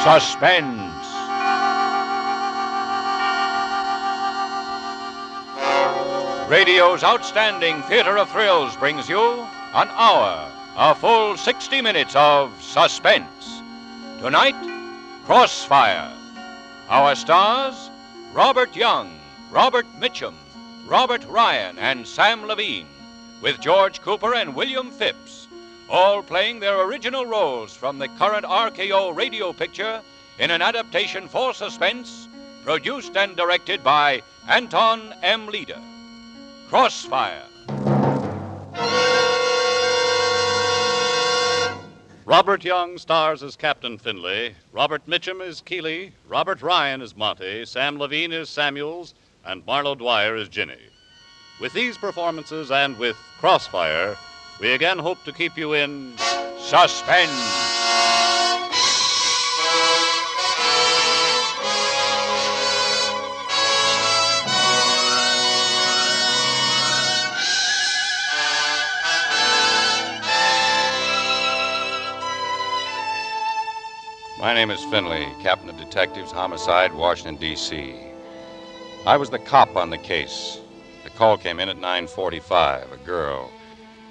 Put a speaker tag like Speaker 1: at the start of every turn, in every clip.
Speaker 1: Suspense. Radio's outstanding theater of thrills brings you an hour, a full 60 minutes of suspense. Tonight, Crossfire. Our stars, Robert Young, Robert Mitchum, Robert Ryan, and Sam Levine, with George Cooper and William Phipps, all playing their original roles from the current RKO radio picture in an adaptation for suspense, produced and directed by Anton M. Leader. Crossfire.
Speaker 2: Robert Young stars as Captain Finlay, Robert Mitchum is Keeley, Robert Ryan is Monty, Sam Levine is Samuels, and Marlo Dwyer is Ginny. With these performances and with Crossfire, we again hope to keep you in
Speaker 1: suspense.
Speaker 3: My name is Finley, Captain of Detectives, Homicide, Washington, D.C. I was the cop on the case. The call came in at 9:45, a girl.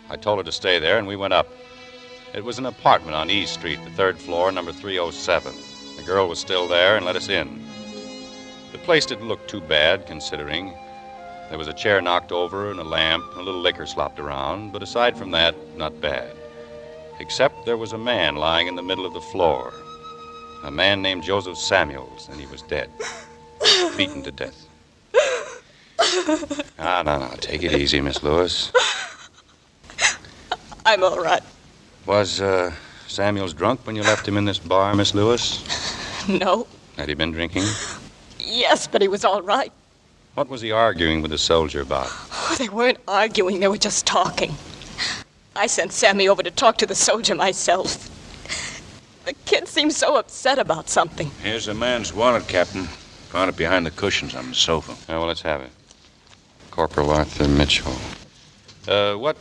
Speaker 3: I told her to stay there, and we went up. It was an apartment on E Street, the third floor, number 307. The girl was still there and let us in. The place didn't look too bad, considering. There was a chair knocked over and a lamp and a little liquor slopped around, but aside from that, not bad. Except there was a man lying in the middle of the floor. A man named Joseph Samuels, and he was dead. Beaten to death. No. Take it easy, Miss Lewis.
Speaker 4: I'm all right.
Speaker 3: Was Samuels drunk when you left him in this bar, Miss Lewis?
Speaker 4: No.
Speaker 3: Had he been drinking?
Speaker 4: Yes, but he was all right.
Speaker 3: What was he arguing with the soldier about?
Speaker 4: Oh, they weren't arguing. They were just talking. I sent Sammy over to talk to the soldier myself. The kid seemed so upset about something.
Speaker 1: Here's the man's wallet, Captain. Found it behind the cushions on the sofa.
Speaker 3: Well, let's have it. Corporal Arthur Mitchell. What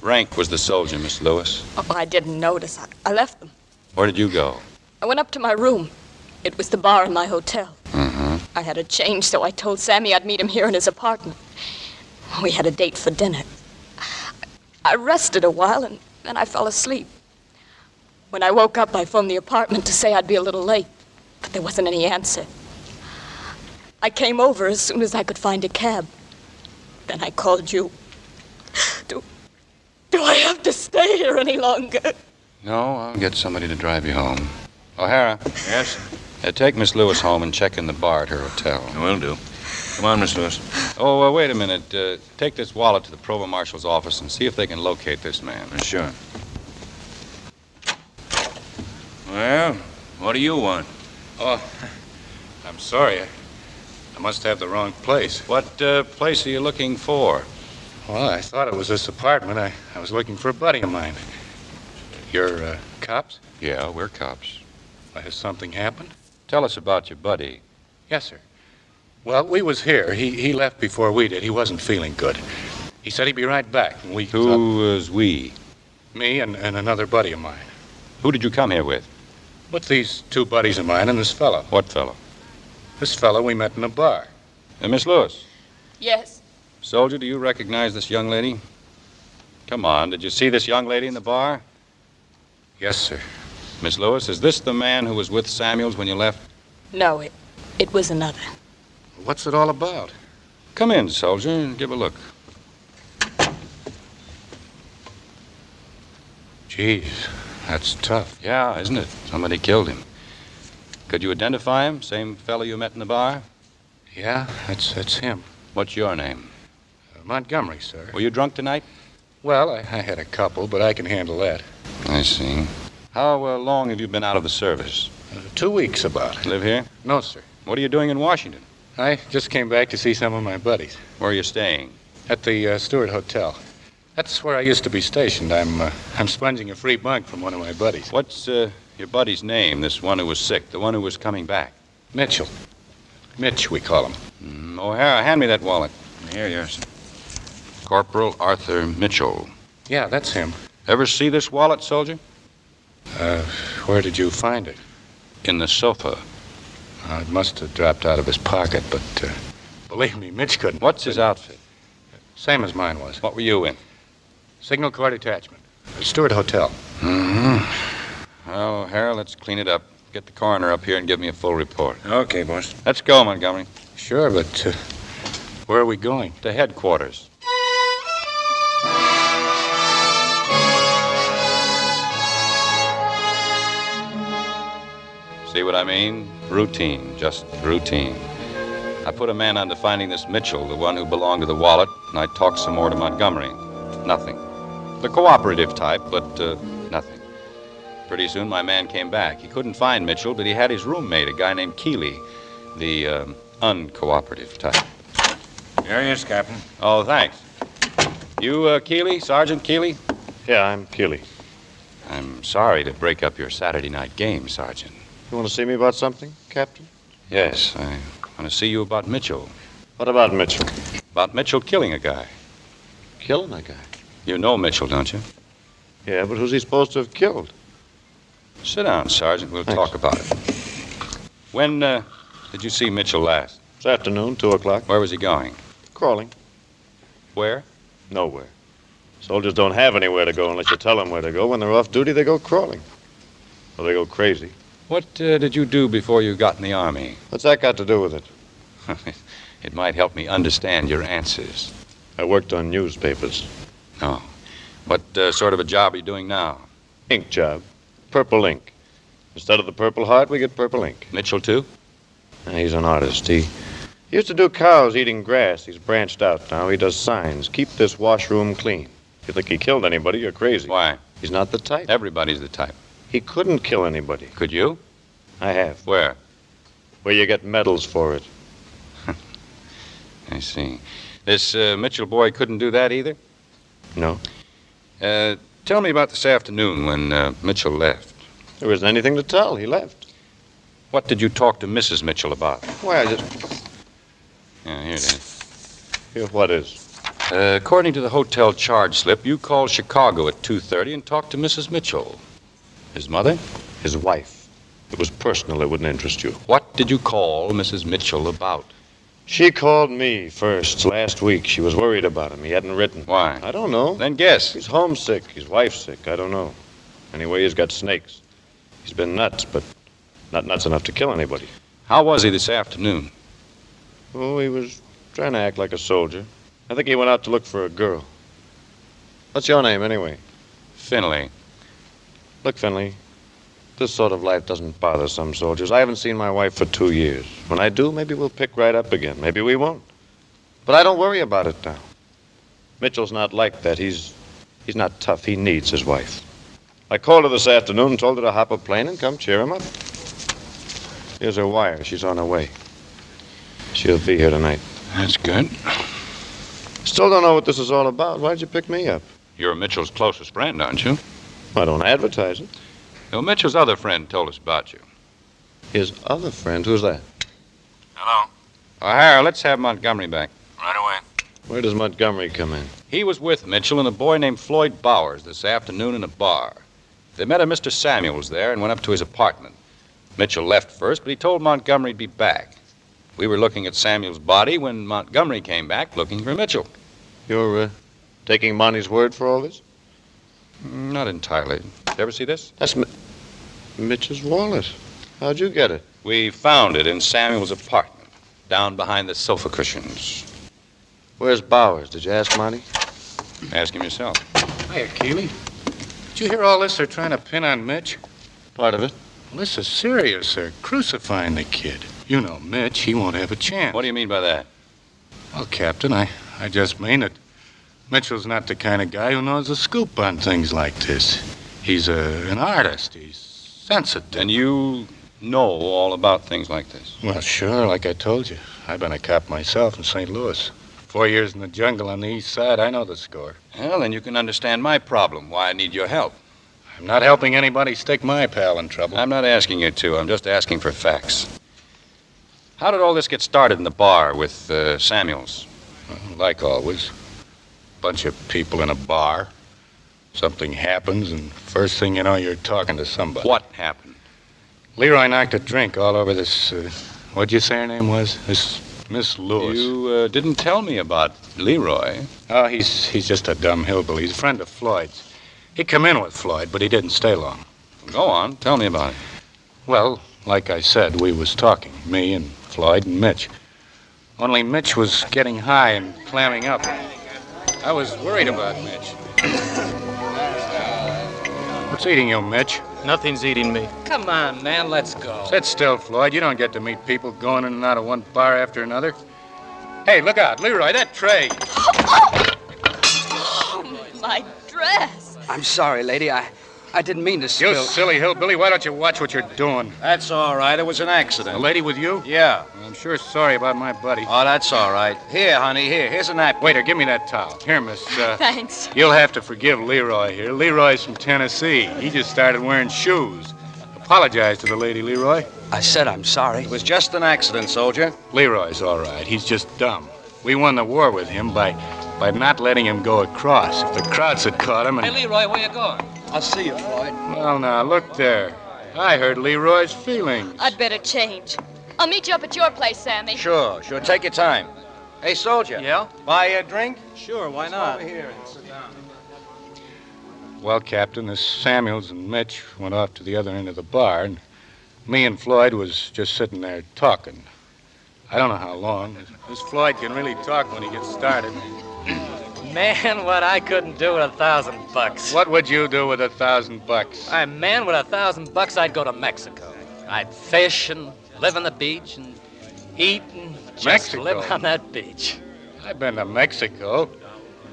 Speaker 3: rank was the soldier, Miss Lewis?
Speaker 4: Oh, I didn't notice. I left them.
Speaker 3: Where did you go?
Speaker 4: I went up to my room. It was the bar in my hotel.
Speaker 3: Mm-hmm.
Speaker 4: I had a change, so I told Sammy I'd meet him here in his apartment. We had a date for dinner. I rested a while, and then I fell asleep. When I woke up, I phoned the apartment to say I'd be a little late, but there wasn't any answer. I came over as soon as I could find a cab. Then I called you. Do I have to stay here any longer?
Speaker 3: No, I'll get somebody to drive you home. O'Hara.
Speaker 1: Yes?
Speaker 3: Take Miss Lewis home and check in the bar at her hotel.
Speaker 1: Will do. Come on, Miss Lewis.
Speaker 3: Oh, wait a minute. Take this wallet to the provost marshal's office and see if they can locate this man.
Speaker 1: Sure. Well, what do you want?
Speaker 5: Oh, I'm sorry. I must have the wrong place.
Speaker 3: What place are you looking for?
Speaker 5: Well, I thought it was this apartment. I was looking for a buddy of mine. You're cops?
Speaker 3: Yeah, we're cops.
Speaker 5: Has something happened?
Speaker 3: Tell us about your buddy.
Speaker 5: Yes, sir. Well, we was here. He left before we did. He wasn't feeling good. He said he'd be right back. And
Speaker 3: Who was we?
Speaker 5: Me and another buddy of mine.
Speaker 3: Who did you come here with?
Speaker 5: With these two buddies of mine and this fellow.
Speaker 3: What fellow?
Speaker 5: This fellow we met in a bar.
Speaker 3: Miss Lewis.
Speaker 4: Yes.
Speaker 3: Soldier, do you recognize this young lady? Come on, did you see this young lady in the bar?
Speaker 5: Yes, sir.
Speaker 3: Miss Lewis, is this the man who was with Samuels when you left?
Speaker 4: No, it was another.
Speaker 5: What's it all about?
Speaker 3: Come in, soldier, and give a look.
Speaker 5: Jeez, that's tough.
Speaker 3: Yeah, isn't it? Somebody killed him. Could you identify him? Same fellow you met in the bar?
Speaker 5: Yeah, that's him.
Speaker 3: What's your name?
Speaker 5: Montgomery, sir.
Speaker 3: Were you drunk tonight?
Speaker 5: Well, I had a couple, but I can handle that.
Speaker 3: I see. How long have you been out of the service?
Speaker 5: 2 weeks about.
Speaker 3: Live here?
Speaker 5: No, sir.
Speaker 3: What are you doing in Washington?
Speaker 5: I just came back to see some of my buddies.
Speaker 3: Where are you staying?
Speaker 5: At the Stewart Hotel. That's where I used to be stationed. I'm sponging a free bunk from one of my buddies.
Speaker 3: What's your buddy's name, this one who was sick, the one who was coming back?
Speaker 5: Mitchell. Mitch, we call him.
Speaker 3: O'Hara, hand me that wallet.
Speaker 1: Here, yes.
Speaker 3: Corporal Arthur Mitchell.
Speaker 5: Yeah, that's him.
Speaker 3: Ever see this wallet, soldier?
Speaker 5: Where did you find it?
Speaker 3: in the sofa.
Speaker 5: It must have dropped out of his pocket, but believe me, Mitch couldn't.
Speaker 3: What's his outfit?
Speaker 5: Same as mine was.
Speaker 3: What were you in?
Speaker 5: Signal Corps detachment. Stewart Hotel.
Speaker 3: Mm-hmm. Well, Harold, let's clean it up. Get the coroner up here and give me a full report.
Speaker 5: Okay, boss.
Speaker 3: Let's go, Montgomery.
Speaker 5: Sure, but where are we going?
Speaker 3: To headquarters. See what I mean? Routine, just routine. I put a man on to finding this Mitchell, the one who belonged to the wallet, and I talked some more to Montgomery. Nothing. The cooperative type, but nothing. Pretty soon my man came back. He couldn't find Mitchell, but he had his roommate, a guy named Keeley, the uncooperative type.
Speaker 5: Here he is, Captain.
Speaker 3: Oh, thanks. You, Keeley? Sergeant Keeley?
Speaker 6: Yeah, I'm Keeley.
Speaker 3: I'm sorry to break up your Saturday night game, Sergeant.
Speaker 6: You want to see me about something, Captain?
Speaker 3: Yes, I want to see you about Mitchell.
Speaker 6: What about Mitchell?
Speaker 3: About Mitchell killing a guy.
Speaker 6: Killing a guy?
Speaker 3: You know Mitchell, don't you?
Speaker 6: Yeah, but who's he supposed to have killed?
Speaker 3: Sit down, Sergeant. We'll
Speaker 6: Thanks.
Speaker 3: talk about it. When did you see Mitchell last?
Speaker 6: This afternoon, 2 o'clock.
Speaker 3: Where was he going?
Speaker 6: Crawling.
Speaker 3: Where?
Speaker 6: Nowhere. Soldiers don't have anywhere to go unless you tell them where to go. When they're off duty, they go crawling. Or they go crazy.
Speaker 3: What did you do before you got in the Army?
Speaker 6: What's that got to do with it?
Speaker 3: It might help me understand your answers.
Speaker 6: I worked on newspapers.
Speaker 3: Oh. What sort of a job are you doing now?
Speaker 6: Ink job. Purple ink. Instead of the Purple Heart, we get purple ink.
Speaker 3: Mitchell, too?
Speaker 6: He's an artist. He used to do cows eating grass. He's branched out now. He does signs. Keep this washroom clean. If you think he killed anybody, you're crazy.
Speaker 3: Why?
Speaker 6: He's not the type.
Speaker 3: Everybody's the type.
Speaker 6: He couldn't kill anybody.
Speaker 3: Could you?
Speaker 6: I have.
Speaker 3: Where?
Speaker 6: Where you get medals for it.
Speaker 3: I see. This Mitchell boy couldn't do that either?
Speaker 6: No.
Speaker 3: Tell me about this afternoon when Mitchell left.
Speaker 6: There isn't anything to tell. He left.
Speaker 3: What did you talk to Mrs. Mitchell about?
Speaker 6: Why, I just...
Speaker 3: Yeah, here it is.
Speaker 6: Here, what is?
Speaker 3: According to the hotel charge slip, you called Chicago at 2:30 and talked to Mrs. Mitchell. His mother?
Speaker 6: His wife. It was personal. It wouldn't interest you.
Speaker 3: What did you call Mrs. Mitchell about?
Speaker 6: She called me first last week. She was worried about him. He hadn't written.
Speaker 3: Why?
Speaker 6: I don't know.
Speaker 3: Then guess.
Speaker 6: He's homesick. His wife's sick. I don't know. Anyway, he's got snakes. He's been nuts, but not nuts enough to kill anybody.
Speaker 3: How was he this afternoon?
Speaker 6: Oh, he was trying to act like a soldier. I think he went out to look for a girl. What's your name, anyway?
Speaker 3: Finley.
Speaker 6: Look, Finley, this sort of life doesn't bother some soldiers. I haven't seen my wife for 2 years. When I do, maybe we'll pick right up again. Maybe we won't. But I don't worry about it now. Mitchell's not like that. He's not tough. He needs his wife. I called her this afternoon and told her to hop a plane and come cheer him up. Here's her wire. She's on her way. She'll be here tonight.
Speaker 3: That's good.
Speaker 6: Still don't know what this is all about. Why'd you pick me up?
Speaker 3: You're Mitchell's closest friend, aren't you?
Speaker 6: I don't advertise it.
Speaker 3: Well, Mitchell's other friend told us about you.
Speaker 6: His other friend? Who's that?
Speaker 5: Hello.
Speaker 3: Oh, Harold, let's have Montgomery back.
Speaker 5: Right away.
Speaker 6: Where does Montgomery come in?
Speaker 3: He was with Mitchell and a boy named Floyd Bowers this afternoon in a bar. They met a Mr. Samuels there and went up to his apartment. Mitchell left first, but he told Montgomery to be back. We were looking at Samuel's body when Montgomery came back looking for Mitchell.
Speaker 6: You're taking Monty's word for all this?
Speaker 3: Not entirely. Did you ever see this?
Speaker 6: That's Mitch's wallet. How'd you get it?
Speaker 3: We found it in Samuel's apartment, down behind the sofa cushions.
Speaker 6: Where's Bowers? Did you ask Monty?
Speaker 3: Ask him yourself.
Speaker 5: Hiya, Keeley. Did you hear all this they're trying to pin on Mitch?
Speaker 6: Part of it.
Speaker 5: Well, this is serious. They're crucifying the kid. You know Mitch. He won't have a chance.
Speaker 3: What do you mean by that?
Speaker 5: Well, Captain, I just mean that Mitchell's not the kind of guy who knows the scoop on things like this. He's an artist. He's sensitive.
Speaker 3: And you know all about things like this?
Speaker 5: Well, sure, like I told you. I've been a cop myself in St. Louis. 4 years in the jungle on the east side. I know the score.
Speaker 3: Well, then you can understand my problem, why I need your help.
Speaker 5: I'm not helping anybody stick my pal in trouble.
Speaker 3: I'm not asking you to. I'm just asking for facts. How did all this get started in the bar with Samuels?
Speaker 5: Well, like always. Bunch of people in a bar. Something happens, and first thing you know, you're talking to somebody.
Speaker 3: What happened?
Speaker 5: Leroy knocked a drink all over this, what'd you say her name was? This Miss Lewis.
Speaker 3: You didn't tell me about Leroy.
Speaker 5: Oh, he's just a dumb hillbilly. He's a friend of Floyd's. He come in with Floyd, but he didn't stay long.
Speaker 3: Go on, tell me about it.
Speaker 5: Well, like I said, we was talking, me and Floyd and Mitch. Only Mitch was getting high and clamming up. I was worried about Mitch. What's eating you, Mitch?
Speaker 7: Nothing's eating me. Come on, man, let's go.
Speaker 5: Sit still, Floyd. You don't get to meet people going in and out of one bar after another. Hey, look out, Leroy, that tray.
Speaker 4: Oh, my dress.
Speaker 8: I'm sorry, lady. I didn't mean to
Speaker 5: You
Speaker 8: spill.
Speaker 5: silly hillbilly, why don't you watch what you're doing?
Speaker 9: That's all right. It was an
Speaker 5: A
Speaker 9: accident.
Speaker 5: lady with you?
Speaker 9: Yeah.
Speaker 5: I'm sure sorry about my buddy.
Speaker 9: Oh, that's all right. Here, honey, here's a napkin.
Speaker 5: Waiter, give me that towel. Here, miss.
Speaker 4: Thanks.
Speaker 5: You'll have to forgive Leroy here. Leroy's from Tennessee. He just started wearing shoes. Apologize to the lady, Leroy.
Speaker 8: I said I'm sorry.
Speaker 9: It was just an accident, soldier.
Speaker 5: Leroy's all right. He's just dumb. We won the war with him by not letting him go across. If the crowds had caught him and...
Speaker 7: Hey, Leroy, where you going?
Speaker 8: I'll see you, Floyd.
Speaker 5: Well, now, look there. I hurt Leroy's feelings.
Speaker 4: I'd better change. I'll meet you up at your place, Sammy.
Speaker 9: Sure. Take your time. Hey, soldier.
Speaker 7: Yeah?
Speaker 9: Buy a drink?
Speaker 7: Sure, why not?
Speaker 9: Over here and sit down.
Speaker 5: Well, Captain, this Samuels and Mitch went off to the other end of the bar, and me and Floyd was just sitting there talking. I don't know how long. This Floyd can really talk when he gets started.
Speaker 7: Man, what I couldn't do with $1,000.
Speaker 5: What would you do with $1,000?
Speaker 7: Man, with $1,000, I'd go to Mexico. I'd fish and live on the beach and eat and just
Speaker 5: Mexico?
Speaker 7: live on that beach.
Speaker 5: I've been to Mexico.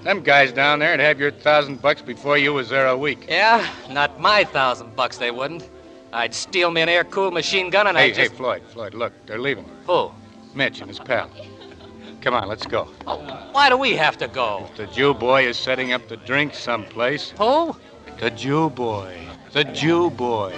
Speaker 5: Them guys down there'd have your $1,000 before you was there a week.
Speaker 7: Yeah, not my $1,000, they wouldn't. I'd steal me an air-cooled machine gun and
Speaker 5: Hey,
Speaker 7: I'd just...
Speaker 5: hey, Floyd, look, they're leaving.
Speaker 7: Who?
Speaker 5: Mitch and his pal. Come on, let's go.
Speaker 7: Oh, why do we have to go?
Speaker 5: The Jew boy is setting up the drink someplace.
Speaker 7: Who?
Speaker 5: The Jew boy. The Jew boy.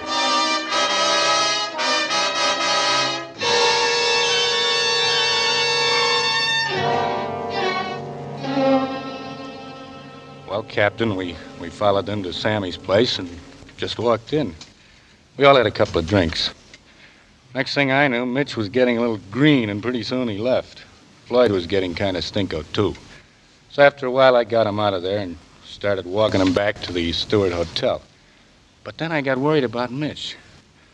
Speaker 5: Well, Captain, we followed them to Sammy's place and just walked in. We all had a couple of drinks. Next thing I knew, Mitch was getting a little green, and pretty soon he left. Floyd was getting kind of stinko, too. So after a while, I got him out of there and started walking him back to the Stewart Hotel. But then I got worried about Mitch.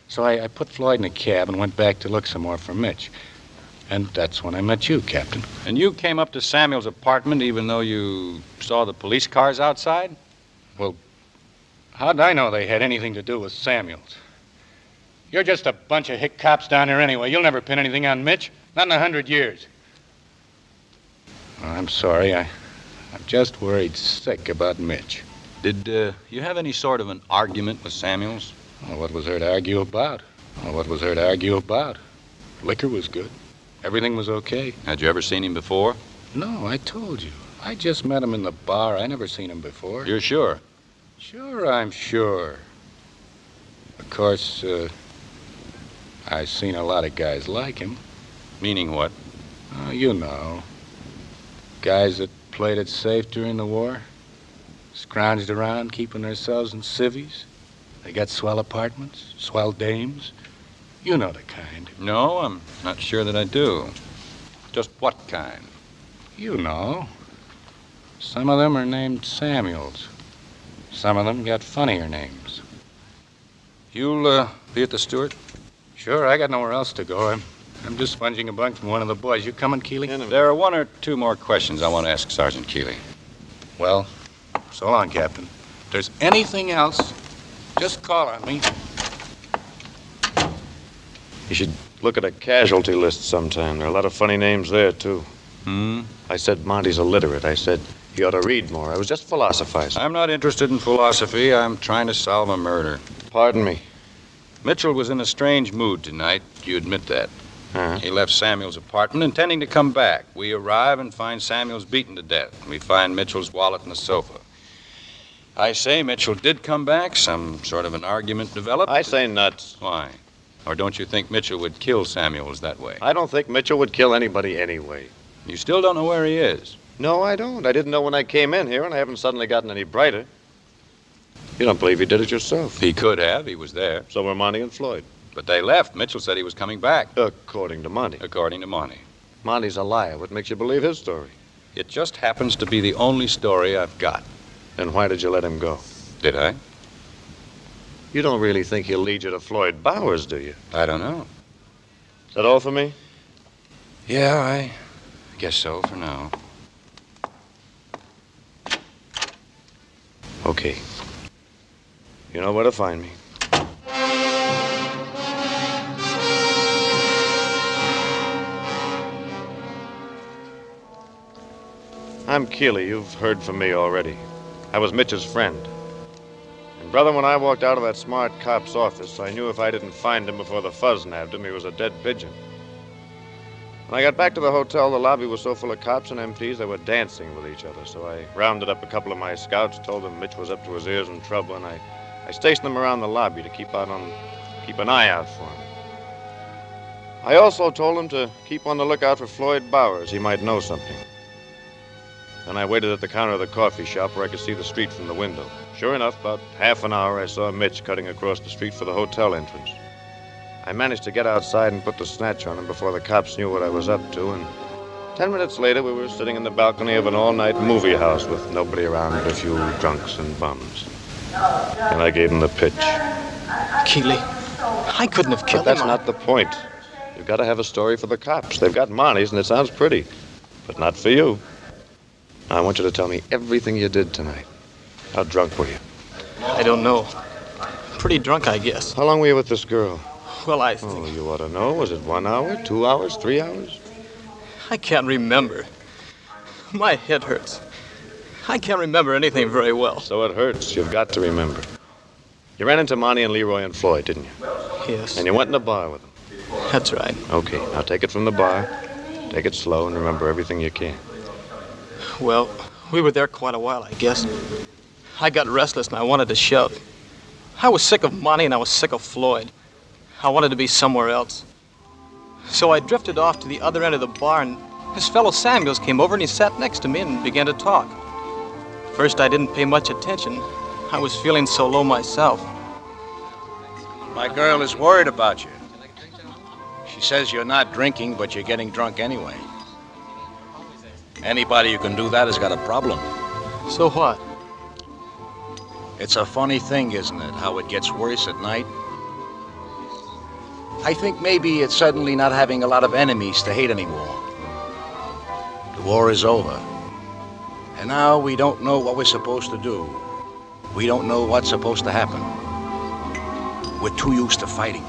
Speaker 5: So I put Floyd in a cab and went back to look some more for Mitch. And that's when I met you, Captain.
Speaker 3: And you came up to Samuel's apartment even though you saw the police cars outside?
Speaker 5: Well, how'd I know they had anything to do with Samuels? You're just a bunch of hick cops down there anyway. You'll never pin anything on Mitch. Not in 100 years. Well, I'm sorry. I'm just worried sick about Mitch.
Speaker 3: Did you have any sort of an argument with Samuels?
Speaker 5: Well, what was there to argue about? Liquor was good. Everything was okay.
Speaker 3: Had you ever seen him before?
Speaker 5: No, I told you. I just met him in the bar. I never seen him before.
Speaker 3: You're sure?
Speaker 5: Sure, I'm sure. Of course, I've seen a lot of guys like him.
Speaker 3: Meaning what?
Speaker 5: Oh, you know. Guys that played it safe during the war. Scrounged around, keeping themselves in civvies. They got swell apartments, swell dames. You know the kind.
Speaker 3: No, I'm not sure that I do. Just what kind?
Speaker 5: You know. Some of them are named Samuels. Some of them got funnier names.
Speaker 3: You'll be at the Stewart?
Speaker 5: Sure, I got nowhere else to go. I'm just sponging a bunk from one of the boys. You coming, Keeley?
Speaker 3: There are one or two more questions I want to ask Sergeant Keeley.
Speaker 5: Well, so long, Captain. If there's anything else, just call on me.
Speaker 6: You should look at a casualty list sometime. There are a lot of funny names there, too. I said Monty's illiterate. I said he ought to read more. I was just philosophizing.
Speaker 3: I'm not interested in philosophy. I'm trying to solve a murder.
Speaker 6: Pardon me.
Speaker 3: Mitchell was in a strange mood tonight. You admit that.
Speaker 6: Uh-huh.
Speaker 3: He left Samuel's apartment intending to come back. We arrive and find Samuel's beaten to death. We find Mitchell's wallet on the sofa. I say Mitchell did come back. Some sort of an argument developed.
Speaker 6: I say nuts.
Speaker 3: Why? Or don't you think Mitchell would kill Samuels that way?
Speaker 6: I don't think Mitchell would kill anybody anyway.
Speaker 3: You still don't know where he is.
Speaker 6: No, I don't. I didn't know when I came in here, and I haven't suddenly gotten any brighter. You don't believe he did it yourself.
Speaker 3: He could have. He was there.
Speaker 6: So were Monty and Floyd.
Speaker 3: But they left. Mitchell said he was coming back.
Speaker 6: According to Monty.
Speaker 3: According to Monty.
Speaker 6: Monty's a liar. What makes you believe his story?
Speaker 3: It just happens to be the only story I've got.
Speaker 6: Then why did you let him go?
Speaker 3: Did I?
Speaker 6: You don't really think he'll lead you to Floyd Bowers, do you?
Speaker 3: I don't know.
Speaker 6: Is that all for me?
Speaker 3: Yeah, I guess so for now.
Speaker 6: Okay. You know where to find me. I'm Keeley. You've heard from me already. I was Mitch's friend. And, brother, when I walked out of that smart cop's office, I knew if I didn't find him before the fuzz nabbed him, he was a dead pigeon. When I got back to the hotel, the lobby was so full of cops and MPs they were dancing with each other. So I rounded up a couple of my scouts, told them Mitch was up to his ears in trouble, and I stationed them around the lobby to keep an eye out for him. I also told him to keep on the lookout for Floyd Bowers. He might know something. Then I waited at the counter of the coffee shop where I could see the street from the window. Sure enough, about half an hour, I saw Mitch cutting across the street for the hotel entrance. I managed to get outside and put the snatch on him before the cops knew what I was up to, and 10 minutes later, we were sitting in the balcony of an all-night movie house with nobody around but a few drunks and bums. And I gave him the pitch.
Speaker 10: Keeley, I couldn't have killed him.
Speaker 6: But that's not the point. You've got to have a story for the cops. They've got Monty's, and it sounds pretty, but not for you. Now, I want you to tell me everything you did tonight. How drunk were you?
Speaker 10: I don't know. Pretty drunk, I guess.
Speaker 6: How long were you with this girl?
Speaker 10: Well, I think...
Speaker 6: Oh, you ought to know. Was it 1 hour, 2 hours, 3 hours?
Speaker 10: I can't remember. My head hurts. I can't remember anything very well.
Speaker 6: So it hurts. You've got to remember. You ran into Monty and Leroy and Floyd, didn't you?
Speaker 10: Yes.
Speaker 6: And you went in a bar with them.
Speaker 10: That's right.
Speaker 6: Okay, now take it from the bar. Take it slow and remember everything you can.
Speaker 10: Well, we were there quite a while, I guess. I got restless and I wanted to shout. I was sick of Monty and I was sick of Floyd. I wanted to be somewhere else. So I drifted off to the other end of the bar, and this fellow Samuels came over and he sat next to me and began to talk. First, I didn't pay much attention. I was feeling so low myself.
Speaker 9: My girl is worried about you. She says you're not drinking, but you're getting drunk anyway. Anybody who can do that has got a problem.
Speaker 10: So what?
Speaker 9: It's a funny thing, isn't it, how it gets worse at night? I think maybe it's suddenly not having a lot of enemies to hate anymore. The war is over. And now we don't know what we're supposed to do. We don't know what's supposed to happen. We're too used to fighting.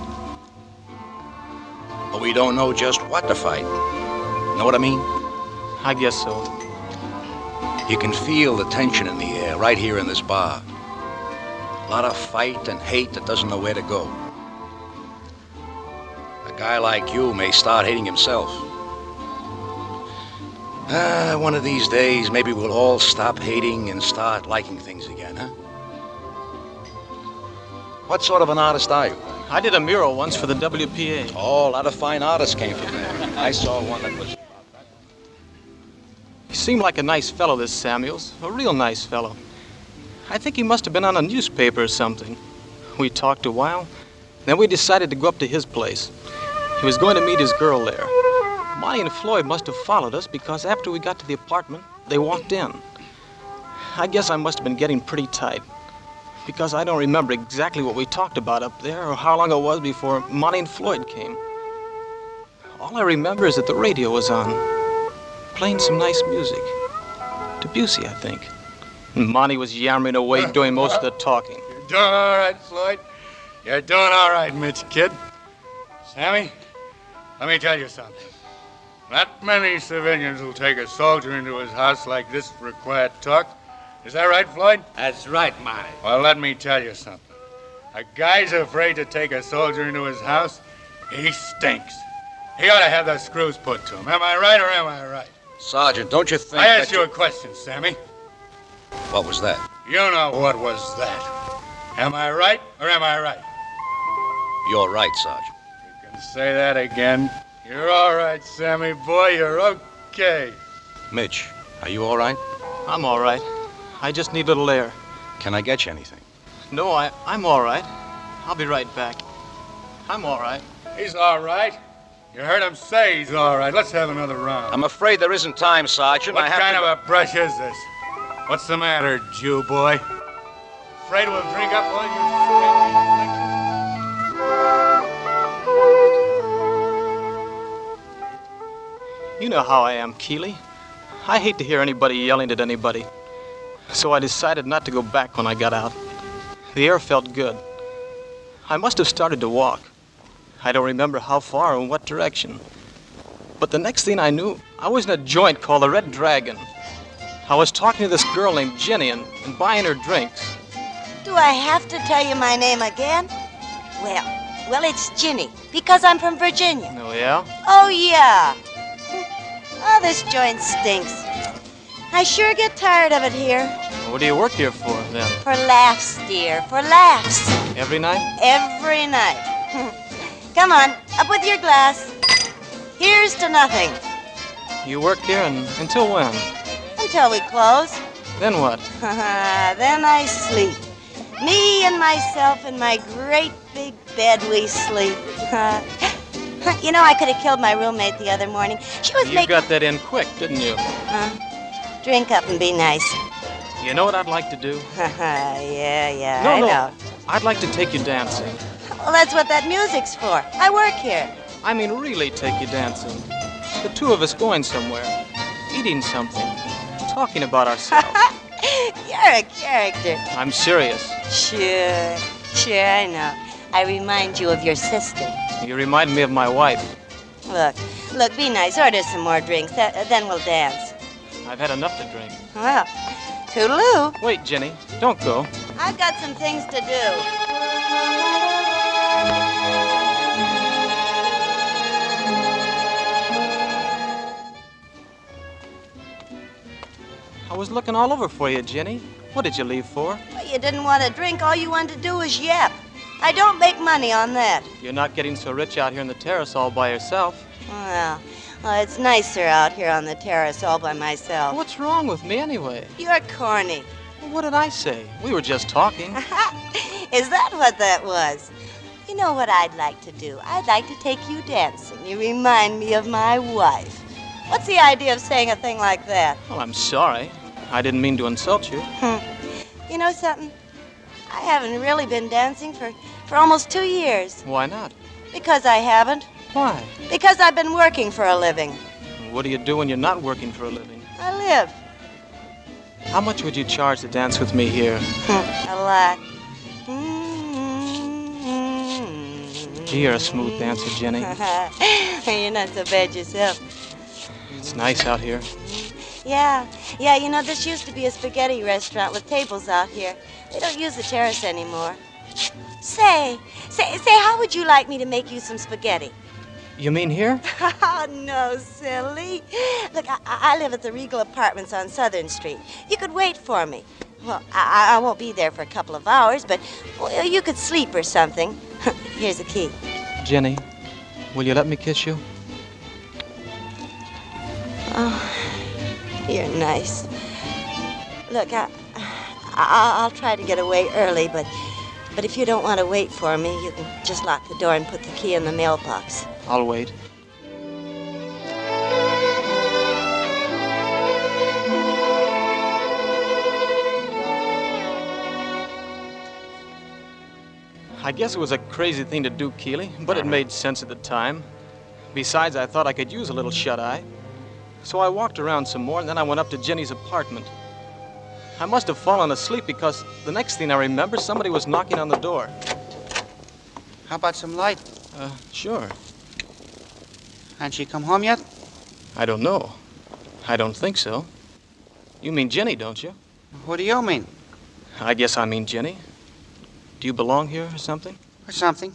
Speaker 9: But we don't know just what to fight. Know what I mean?
Speaker 10: I guess so.
Speaker 9: You can feel the tension in the air right here in this bar. A lot of fight and hate that doesn't know where to go. A guy like you may start hating himself. One of these days, maybe we'll all stop hating and start liking things again, huh? What sort of an artist are you?
Speaker 10: I did a mural once for the WPA.
Speaker 9: Oh, a lot of fine artists came from there. I saw one that was...
Speaker 10: He seemed like a nice fellow, this Samuels. A real nice fellow. I think he must have been on a newspaper or something. We talked a while, then we decided to go up to his place. He was going to meet his girl there. Monty and Floyd must have followed us because after we got to the apartment, they walked in. I guess I must have been getting pretty tight because I don't remember exactly what we talked about up there or how long it was before Monty and Floyd came. All I remember is that the radio was on, playing some nice music. Debussy, I think. And Monty was yammering away doing most of the talking.
Speaker 5: You're doing all right, Floyd. You're doing all right, Mitch, kid. Sammy, let me tell you something. Not many civilians will take a soldier into his house like this for a quiet talk. Is that right, Floyd?
Speaker 11: That's right, Monty.
Speaker 5: Well, let me tell you something. A guy's afraid to take a soldier into his house, he stinks. He ought to have the screws put to him. Am I right or am I right?
Speaker 9: Sergeant, don't you think
Speaker 5: I asked you a question, Sammy.
Speaker 9: What was that?
Speaker 5: You know what was that. Am I right or am I right?
Speaker 9: You're right, Sergeant.
Speaker 5: You can say that again. You're all right, Sammy boy. You're okay.
Speaker 9: Mitch, are you all right?
Speaker 10: I'm all right. I just need a little air.
Speaker 9: Can I get you anything?
Speaker 10: No, I'm all right. I'll be right back. I'm all right.
Speaker 5: He's all right. You heard him say he's all right. Let's have another round.
Speaker 9: I'm afraid there isn't time, Sergeant.
Speaker 5: What kind of a brush is this? What's the matter, Jew boy? Afraid we'll drink up all your...
Speaker 10: You know how I am, Keeley. I hate to hear anybody yelling at anybody. So I decided not to go back when I got out. The air felt good. I must have started to walk. I don't remember how far or in what direction. But the next thing I knew, I was in a joint called the Red Dragon. I was talking to this girl named Jenny and buying her drinks.
Speaker 11: Do I have to tell you my name again? Well, it's Ginny, because I'm from Virginia.
Speaker 10: Oh, yeah?
Speaker 11: Oh, yeah. Oh, this joint stinks. I sure get tired of it here.
Speaker 10: What do you work here for, then?
Speaker 11: For laughs, dear, for laughs.
Speaker 10: Every night?
Speaker 11: Every night. Come on, up with your glass. Here's to nothing.
Speaker 10: You work here until when?
Speaker 11: Until we close.
Speaker 10: Then what?
Speaker 11: Then I sleep. Me and myself in my great big bed, we sleep. You know, I could have killed my roommate the other morning. She was
Speaker 10: You got that in quick, didn't you?
Speaker 11: Drink up and be nice.
Speaker 10: You know what I'd like to do?
Speaker 11: Yeah,
Speaker 10: No,
Speaker 11: I
Speaker 10: no.
Speaker 11: know.
Speaker 10: I'd like to take you dancing.
Speaker 11: Well, that's what that music's for. I work here.
Speaker 10: I mean, really take you dancing. The two of us going somewhere, eating something, talking about ourselves.
Speaker 11: You're a character.
Speaker 10: I'm serious.
Speaker 11: Sure, I know. I remind you of your sister.
Speaker 10: You remind me of my wife.
Speaker 11: Look, be nice. Order some more drinks. Then we'll dance.
Speaker 10: I've had enough to drink.
Speaker 11: Well, toodaloo.
Speaker 10: Wait, Jenny, don't go.
Speaker 11: I've got some things to do.
Speaker 10: I was looking all over for you, Jenny. What did you leave for?
Speaker 11: Well, you didn't want to drink. All you wanted to do was yap. I don't make money on that.
Speaker 10: You're not getting so rich out here in the terrace all by yourself.
Speaker 11: Well, it's nicer out here on the terrace all by myself.
Speaker 10: What's wrong with me anyway?
Speaker 11: You're corny.
Speaker 10: Well, what did I say? We were just talking.
Speaker 11: Is that what that was? You know what I'd like to do? I'd like to take you dancing. You remind me of my wife. What's the idea of saying a thing like that?
Speaker 10: Well, I'm sorry. I didn't mean to insult you.
Speaker 11: You know something? I haven't really been dancing for almost 2 years.
Speaker 10: Why not?
Speaker 11: Because I haven't.
Speaker 10: Why?
Speaker 11: Because I've been working for a living.
Speaker 10: What do you do when you're not working for a living?
Speaker 11: I live.
Speaker 10: How much would you charge to dance with me here?
Speaker 11: A lot.
Speaker 10: Gee, you're a smooth dancer, Jenny.
Speaker 11: You're not so bad yourself.
Speaker 10: It's nice out here.
Speaker 11: Yeah, you know, this used to be a spaghetti restaurant with tables out here. They don't use the terrace anymore. Say, how would you like me to make you some spaghetti?
Speaker 10: You mean here?
Speaker 11: Oh, no, silly. Look, I live at the Regal Apartments on Southern Street. You could wait for me. Well, I won't be there for a couple of hours, but you could sleep or something. Here's the key.
Speaker 10: Jenny, will you let me kiss you?
Speaker 11: Oh, you're nice. Look, I'll try to get away early, but if you don't want to wait for me, you can just lock the door and put the key in the mailbox.
Speaker 10: I'll wait. I guess it was a crazy thing to do, Keeley, but it made sense at the time. Besides, I thought I could use a little shut-eye. So I walked around some more, and then I went up to Jenny's apartment. I must have fallen asleep because the next thing I remember, somebody was knocking on the door.
Speaker 12: How about some light?
Speaker 10: Sure.
Speaker 12: Hasn't she come home yet?
Speaker 10: I don't know. I don't think so. You mean Jenny, don't you?
Speaker 12: What do you mean?
Speaker 10: I guess I mean Jenny. Do you belong here or something?
Speaker 12: Or something.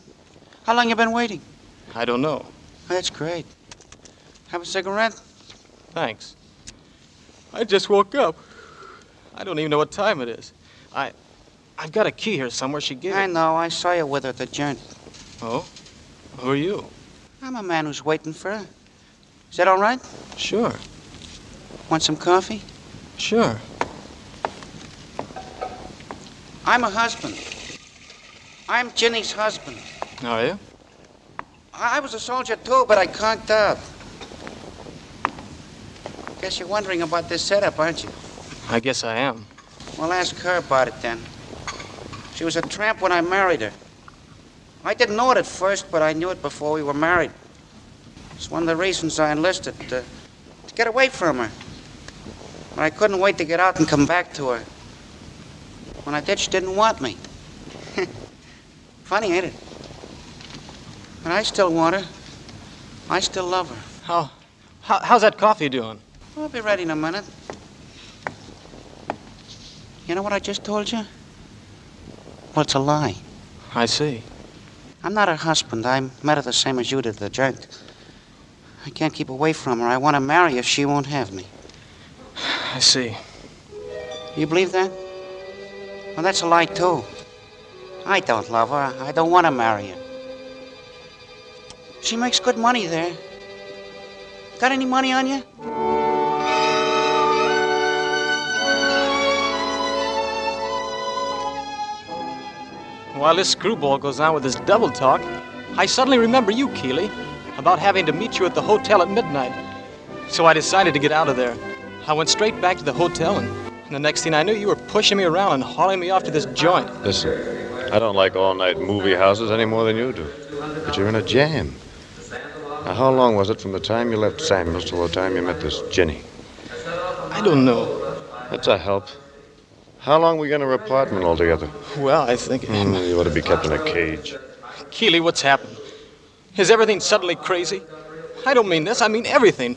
Speaker 12: How long you been waiting?
Speaker 10: I don't know.
Speaker 12: That's great. Have a cigarette?
Speaker 10: Thanks. I just woke up. I don't even know what time it is. I've got a key here somewhere. She gave it.
Speaker 12: I know. I saw you with her at the joint.
Speaker 10: Oh? Who are you?
Speaker 12: I'm a man who's waiting for her. Is that all right?
Speaker 10: Sure.
Speaker 12: Want some coffee?
Speaker 10: Sure.
Speaker 12: I'm a husband. I'm Ginny's husband.
Speaker 10: Are you?
Speaker 12: I was a soldier too, but I conked out. Guess you're wondering about this setup, aren't you?
Speaker 10: I guess I am.
Speaker 12: Well, ask her about it then. She was a tramp when I married her. I didn't know it at first, but I knew it before we were married. It's one of the reasons I enlisted, to get away from her. But I couldn't wait to get out and come back to her. When I did, she didn't want me. Funny, ain't it? But I still want her. I still love her.
Speaker 10: How's that coffee doing?
Speaker 12: I'll be ready in a minute. You know what I just told you? Well, it's a lie.
Speaker 10: I see.
Speaker 12: I'm not her husband. I met her the same as you did, the jerk. I can't keep away from her. I want to marry her. She won't have me.
Speaker 10: I see.
Speaker 12: You believe that? Well, that's a lie, too. I don't love her. I don't want to marry her. She makes good money there. Got any money on you?
Speaker 10: While this screwball goes on with his double talk, I suddenly remember you, Keeley, about having to meet you at the hotel at midnight. So I decided to get out of there. I went straight back to the hotel, and the next thing I knew, you were pushing me around and hauling me off to this joint.
Speaker 6: Listen, I don't like all-night movie houses any more than you do. But you're in a jam. Now, how long was it from the time you left Samuel's till the time you met this Ginny?
Speaker 10: I don't know.
Speaker 6: That's a help. How long were you in her apartment altogether?
Speaker 10: Well, I think...
Speaker 6: You ought to be kept in a cage.
Speaker 10: Keeley, what's happened? Is everything suddenly crazy? I don't mean this, I mean everything.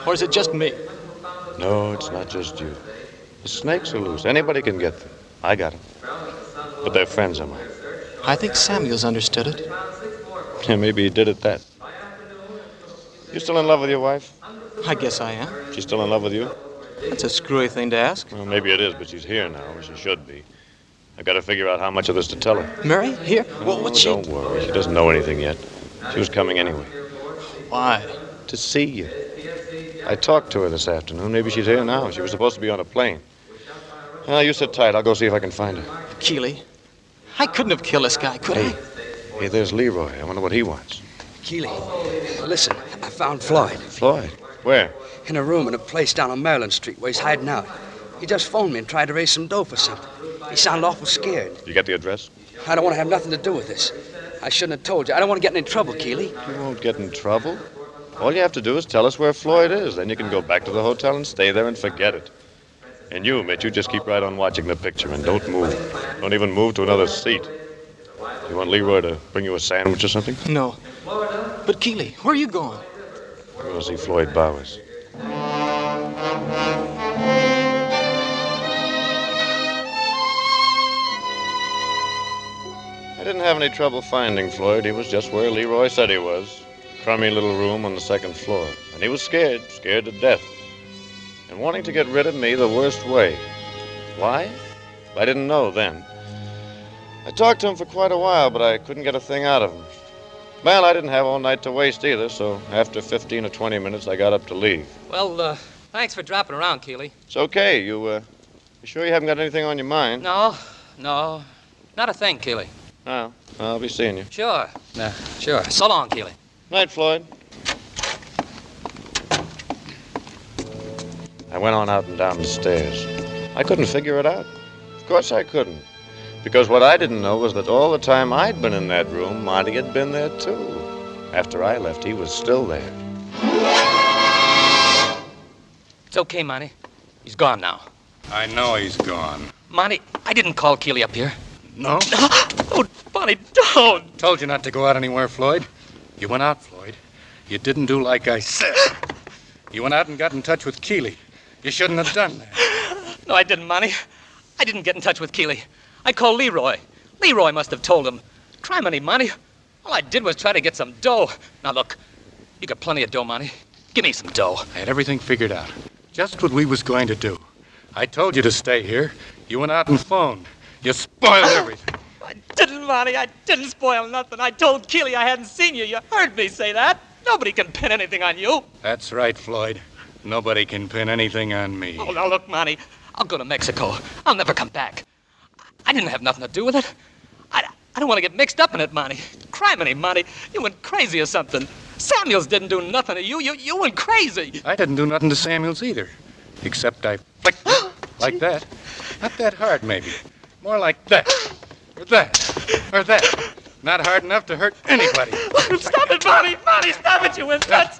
Speaker 10: Or is it just me?
Speaker 6: No, it's not just you. The snakes are loose. Anybody can get them. I got them. But they're friends of mine.
Speaker 10: I think Samuel's understood it.
Speaker 6: Yeah, maybe he did at that. You still in love with your wife?
Speaker 10: I guess I am.
Speaker 6: She's still in love with you?
Speaker 10: That's a screwy thing to ask.
Speaker 6: Well, maybe it is, but she's here now, or she should be. I've got to figure out how much of this to tell her.
Speaker 10: Mary? Here? Well, what's she...
Speaker 6: Don't worry. She doesn't know anything yet. She was coming anyway.
Speaker 10: Why?
Speaker 6: To see you. I talked to her this afternoon. Maybe she's here now. She was supposed to be on a plane. Well, you sit tight. I'll go see if I can find her.
Speaker 10: Keeley, I couldn't have killed this guy, could I?
Speaker 6: Hey, there's Leroy. I wonder what he wants.
Speaker 8: Keeley, listen, I found Floyd.
Speaker 6: Floyd? Where?
Speaker 8: In a room in a place down on Maryland Street where he's hiding out. He just phoned me and tried to raise some dough for something. He sounded awful scared.
Speaker 6: You got the address?
Speaker 8: I don't want to have nothing to do with this. I shouldn't have told you. I don't want to get in any trouble, Keeley.
Speaker 6: You won't get in trouble. All you have to do is tell us where Floyd is. Then you can go back to the hotel and stay there and forget it. And you, Mitch, you just keep right on watching the picture and don't move. Don't even move to another seat. You want Leroy to bring you a sandwich or something?
Speaker 10: No. But Keeley, where are you going?
Speaker 6: I'm going to see Floyd Bowers. I didn't have any trouble finding Floyd. He was just where Leroy said he was. Crummy little room on the second floor. And he was scared to death. And wanting to get rid of me the worst way. Why? I didn't know then. I talked to him for quite a while, but I couldn't get a thing out of him. Well, I didn't have all night to waste either, so after 15 or 20 minutes, I got up to leave.
Speaker 7: Well, thanks for dropping around, Keeley.
Speaker 6: It's okay. You sure you haven't got anything on your mind?
Speaker 7: No, not a thing, Keeley.
Speaker 6: No, I'll be seeing you.
Speaker 7: Sure, sure. So long, Keeley.
Speaker 6: Night, Floyd. I went on out and down the stairs. I couldn't figure it out. Of course I couldn't. Because what I didn't know was that all the time I'd been in that room, Monty had been there, too. After I left, he was still there.
Speaker 7: It's okay, Monty. He's gone now.
Speaker 5: I know he's gone.
Speaker 7: Monty, I didn't call Keeley up here.
Speaker 5: No?
Speaker 7: Oh, Monty, don't!
Speaker 5: Told you not to go out anywhere, Floyd. You went out, Floyd. You didn't do like I said. You went out and got in touch with Keeley. You shouldn't have done that.
Speaker 7: No, I didn't, Monty. I didn't get in touch with Keeley. I called Leroy. Leroy must have told him. Try money, Monty. All I did was try to get some dough. Now, look, you got plenty of dough, Monty. Give me some dough.
Speaker 5: I had everything figured out. Just what we was going to do. I told you to stay here. You went out and phoned. You spoiled everything.
Speaker 7: I didn't, Monty. I didn't spoil nothing. I told Keeley I hadn't seen you. You heard me say that. Nobody can pin anything on you.
Speaker 5: That's right, Floyd. Nobody can pin anything on me.
Speaker 7: Oh, now look, Monty. I'll go to Mexico. I'll never come back. I didn't have nothing to do with it. I don't want to get mixed up in it, Monty. Criminy, Monty. You went crazy or something. Samuels didn't do nothing to you. You went crazy.
Speaker 5: I didn't do nothing to Samuels either. Except I flicked him like that. Not that hard, maybe. More like that. Or that. Or that. Not hard enough to hurt anybody.
Speaker 7: Stop it, Monty. Monty, stop it, you went nuts.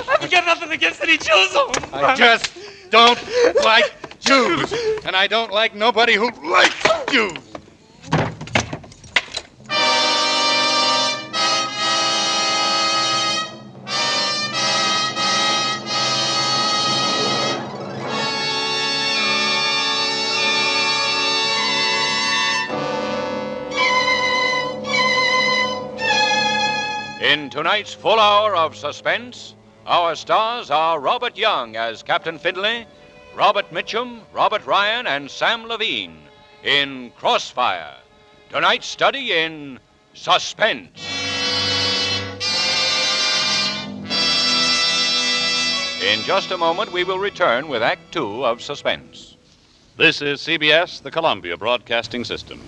Speaker 7: I've got nothing against any Jews.
Speaker 5: I just don't like Jews. And I don't like nobody who likes Jews.
Speaker 1: In tonight's full hour of suspense, our stars are Robert Young as Captain Findlay, Robert Mitchum, Robert Ryan, and Sam Levine in Crossfire. Tonight's study in Suspense. In just a moment, we will return with Act Two of Suspense.
Speaker 2: This is CBS, the Columbia Broadcasting System.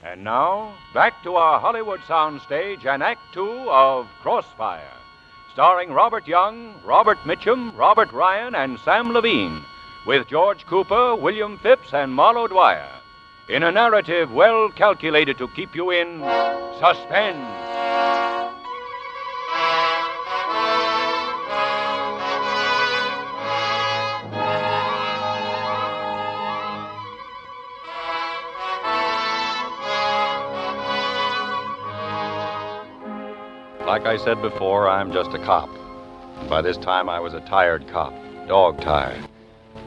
Speaker 1: And now, back to our Hollywood soundstage and Act Two of Crossfire, starring Robert Young, Robert Mitchum, Robert Ryan, and Sam Levine, with George Cooper, William Phipps, and Marlo Dwyer, in a narrative well calculated to keep you in suspense.
Speaker 3: Like I said before, I'm just a cop. And by this time, I was a tired cop, dog-tired.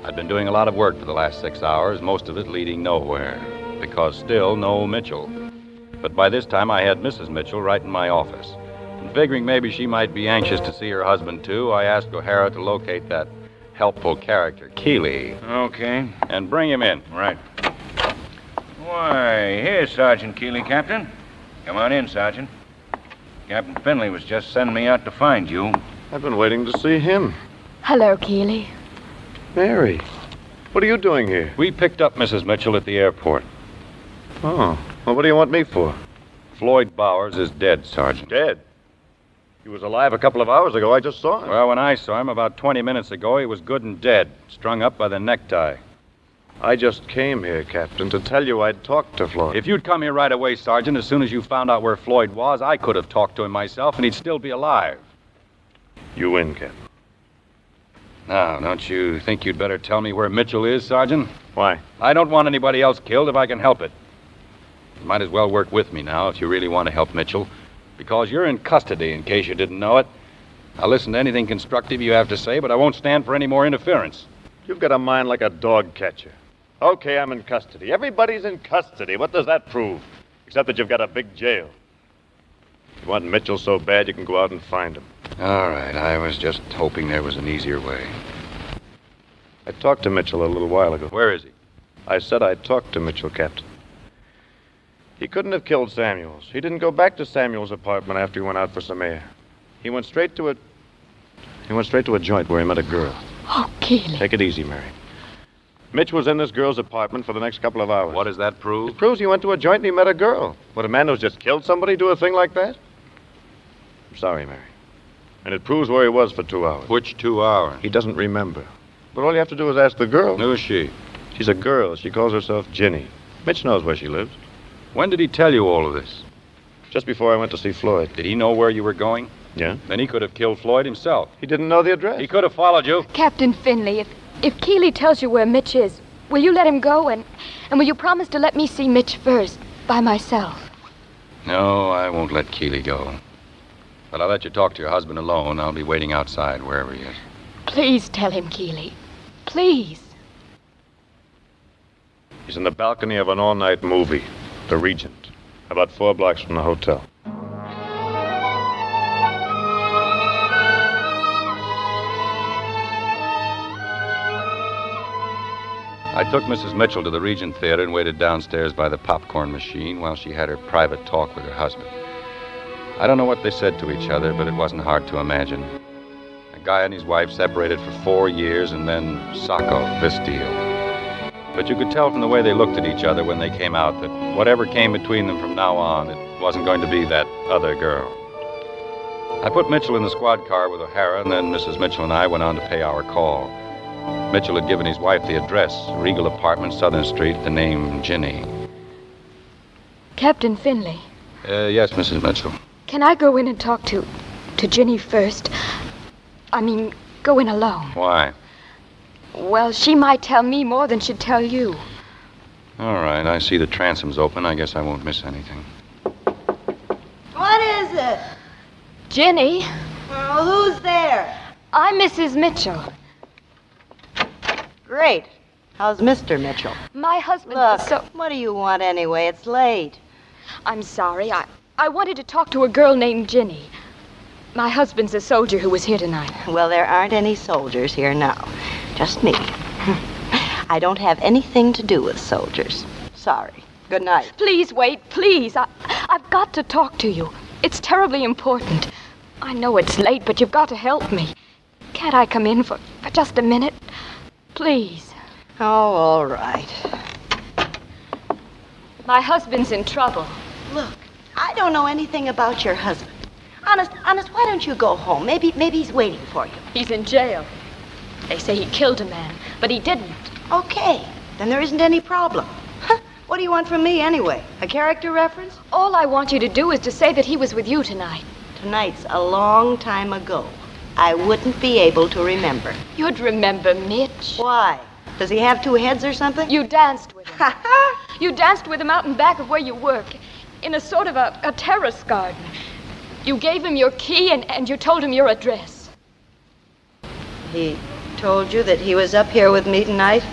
Speaker 3: I'd been doing a lot of work for the last 6 hours, most of it leading nowhere, because still no Mitchell. But by this time, I had Mrs. Mitchell right in my office. And figuring maybe she might be anxious to see her husband, too, I asked O'Hara to locate that helpful character, Keeley.
Speaker 13: Okay.
Speaker 3: And bring him in.
Speaker 13: Right. Why, here's Sergeant Keeley, Captain. Come on in, Sergeant. Captain Finley was just sending me out to find you.
Speaker 6: I've been waiting to see him.
Speaker 4: Hello, Keeley.
Speaker 6: Mary, what are you doing here?
Speaker 3: We picked up Mrs. Mitchell at the airport.
Speaker 6: Oh, well, what do you want me for?
Speaker 3: Floyd Bowers is dead, Sergeant.
Speaker 6: Dead? He was alive a couple of hours ago. I just saw him.
Speaker 3: Well, when I saw him about 20 minutes ago, he was good and dead, strung up by the necktie.
Speaker 6: I just came here, Captain, to tell you I'd talked to Floyd.
Speaker 3: If you'd come here right away, Sergeant, as soon as you found out where Floyd was, I could have talked to him myself, and he'd still be alive.
Speaker 6: You win, Captain.
Speaker 3: Now, don't you think you'd better tell me where Mitchell is, Sergeant?
Speaker 6: Why?
Speaker 3: I don't want anybody else killed if I can help it. You might as well work with me now if you really want to help Mitchell, because you're in custody, in case you didn't know it. I'll listen to anything constructive you have to say, but I won't stand for any more interference.
Speaker 6: You've got a mind like a dog catcher. Okay, I'm in custody. Everybody's in custody. What does that prove? Except that you've got a big jail. If you want Mitchell so bad, you can go out and find him.
Speaker 3: All right, I was just hoping there was an easier way.
Speaker 6: I talked to Mitchell a little while ago.
Speaker 3: Where is he?
Speaker 6: I said I'd talked to Mitchell, Captain. He couldn't have killed Samuels. He didn't go back to Samuels' apartment after he went out for some air. He went straight to a joint where he met a girl.
Speaker 4: Oh, Keeley.
Speaker 6: Take it easy, Mary. Mitch was in this girl's apartment for the next couple of hours.
Speaker 3: What does that prove?
Speaker 6: It proves he went to a joint and he met a girl. Would a man who's just killed somebody do a thing like that? I'm sorry, Mary. And it proves where he was for 2 hours.
Speaker 3: Which 2 hours?
Speaker 6: He doesn't remember. But all you have to do is ask the girl.
Speaker 3: Who is she?
Speaker 6: She's a girl. She calls herself Ginny. Mitch knows where she lives.
Speaker 3: When did he tell you all of this?
Speaker 6: Just before I went to see Floyd.
Speaker 3: Did he know where you were going?
Speaker 6: Yeah.
Speaker 3: Then he could have killed Floyd himself.
Speaker 6: He didn't know the address.
Speaker 3: He could have followed you.
Speaker 4: Captain Finley, if Keeley tells you where Mitch is, will you let him go, and will you promise to let me see Mitch first, by myself?
Speaker 3: No, I won't let Keeley go. But I'll let you talk to your husband alone. I'll be waiting outside, wherever he is.
Speaker 4: Please tell him, Keeley. Please.
Speaker 6: He's in the balcony of an all-night movie, The Regent, about 4 blocks from the hotel.
Speaker 3: I took Mrs. Mitchell to the Regent Theater and waited downstairs by the popcorn machine while she had her private talk with her husband. I don't know what they said to each other, but it wasn't hard to imagine. A guy and his wife separated for 4 years, and then Sacco, this deal. But you could tell from the way they looked at each other when they came out that whatever came between them from now on, it wasn't going to be that other girl. I put Mitchell in the squad car with O'Hara, and then Mrs. Mitchell and I went on to pay our call. Mitchell had given his wife the address, Regal Apartments, Southern Street, the name Ginny.
Speaker 4: Captain Finley.
Speaker 3: Yes, Mrs. Mitchell.
Speaker 4: Can I go in and talk to Ginny first? I mean, go in alone.
Speaker 3: Why?
Speaker 4: Well, she might tell me more than she'd tell you.
Speaker 3: All right, I see the transom's open. I guess I won't miss anything.
Speaker 11: What is it?
Speaker 4: Ginny.
Speaker 11: Well, who's there?
Speaker 4: I'm Mrs. Mitchell.
Speaker 11: Great. How's Mr. Mitchell?
Speaker 4: My husband
Speaker 11: Look,
Speaker 4: is so...
Speaker 11: what do you want anyway? It's late.
Speaker 4: I'm sorry. I wanted to talk to a girl named Ginny. My husband's a soldier who was here tonight.
Speaker 11: Well, there aren't any soldiers here now. Just me. I don't have anything to do with soldiers. Sorry. Good night.
Speaker 4: Please wait, please. I've got to talk to you. It's terribly important. I know it's late, but you've got to help me. Can't I come in for just a minute? Please.
Speaker 11: Oh, all right.
Speaker 4: My husband's in trouble.
Speaker 11: Look, I don't know anything about your husband. Honest, why don't you go home? Maybe he's waiting for you.
Speaker 4: He's in jail. They say he killed a man, but he didn't.
Speaker 11: Okay, then there isn't any problem. What do you want from me anyway? A character reference?
Speaker 4: All I want you to do is to say that he was with you tonight.
Speaker 11: Tonight's a long time ago. I wouldn't be able to remember.
Speaker 4: You'd remember Mitch.
Speaker 11: Why? Does he have two heads or something?
Speaker 4: You danced with him. You danced with him out in back of where you work, in a sort of a terrace garden. You gave him your key and you told him your address.
Speaker 11: He told you that he was up here with me tonight?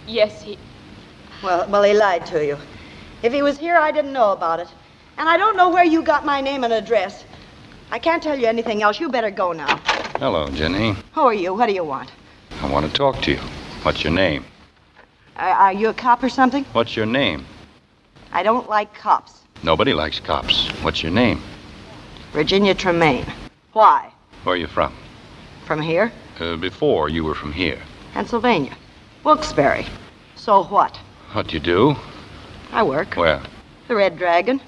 Speaker 4: Yes, he...
Speaker 11: Well, he lied to you. If he was here, I didn't know about it. And I don't know where you got my name and address. I can't tell you anything else. You better go now.
Speaker 3: Hello, Ginny.
Speaker 11: Who are you? What do you want?
Speaker 3: I want to talk to you. What's your name?
Speaker 11: Are you a cop or something?
Speaker 3: What's your name?
Speaker 11: I don't like cops.
Speaker 3: Nobody likes cops. What's your name?
Speaker 11: Virginia Tremaine. Why?
Speaker 3: Where are you from?
Speaker 11: From here?
Speaker 3: Before you were from here.
Speaker 11: Pennsylvania. Wilkes-Barre. So what?
Speaker 3: What do you do?
Speaker 11: I work.
Speaker 3: Where?
Speaker 11: The Red Dragon.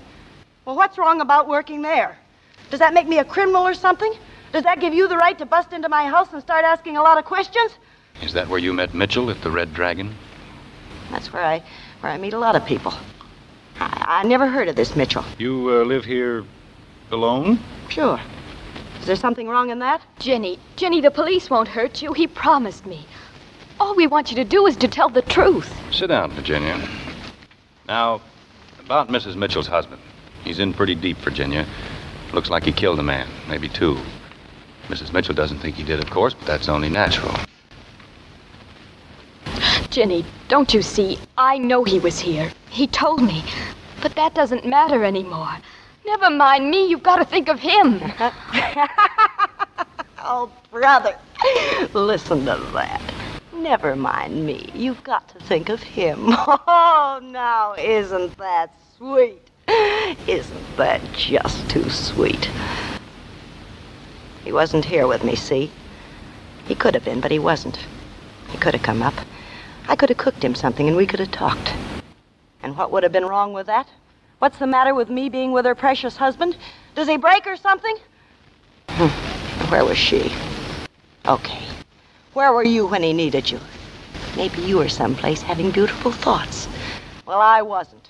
Speaker 11: Well, what's wrong about working there? Does that make me a criminal or something? Does that give you the right to bust into my house and start asking a lot of questions?
Speaker 3: Is that where you met Mitchell at the Red Dragon?
Speaker 11: That's where I meet a lot of people. I never heard of this Mitchell.
Speaker 3: You live here alone?
Speaker 11: Sure. Is there something wrong in that?
Speaker 4: Ginny, the police won't hurt you. He promised me. All we want you to do is to tell the truth.
Speaker 3: Sit down, Virginia. Now, about Mrs. Mitchell's husband. He's in pretty deep, Virginia. Looks like he killed a man, maybe two. Mrs. Mitchell doesn't think he did, of course, but that's only natural.
Speaker 4: Ginny, don't you see? I know he was here. He told me. But that doesn't matter anymore. Never mind me. You've got to think of him.
Speaker 11: Oh, brother. Listen to that. Never mind me. You've got to think of him. Oh, now, isn't that sweet? Isn't that just too sweet? He wasn't here with me, see? He could have been, but he wasn't. He could have come up. I could have cooked him something and we could have talked. And what would have been wrong with that? What's the matter with me being with her precious husband? Does he break or something? Where was she? Okay. Where were you when he needed you? Maybe you were someplace having beautiful thoughts. Well, I wasn't.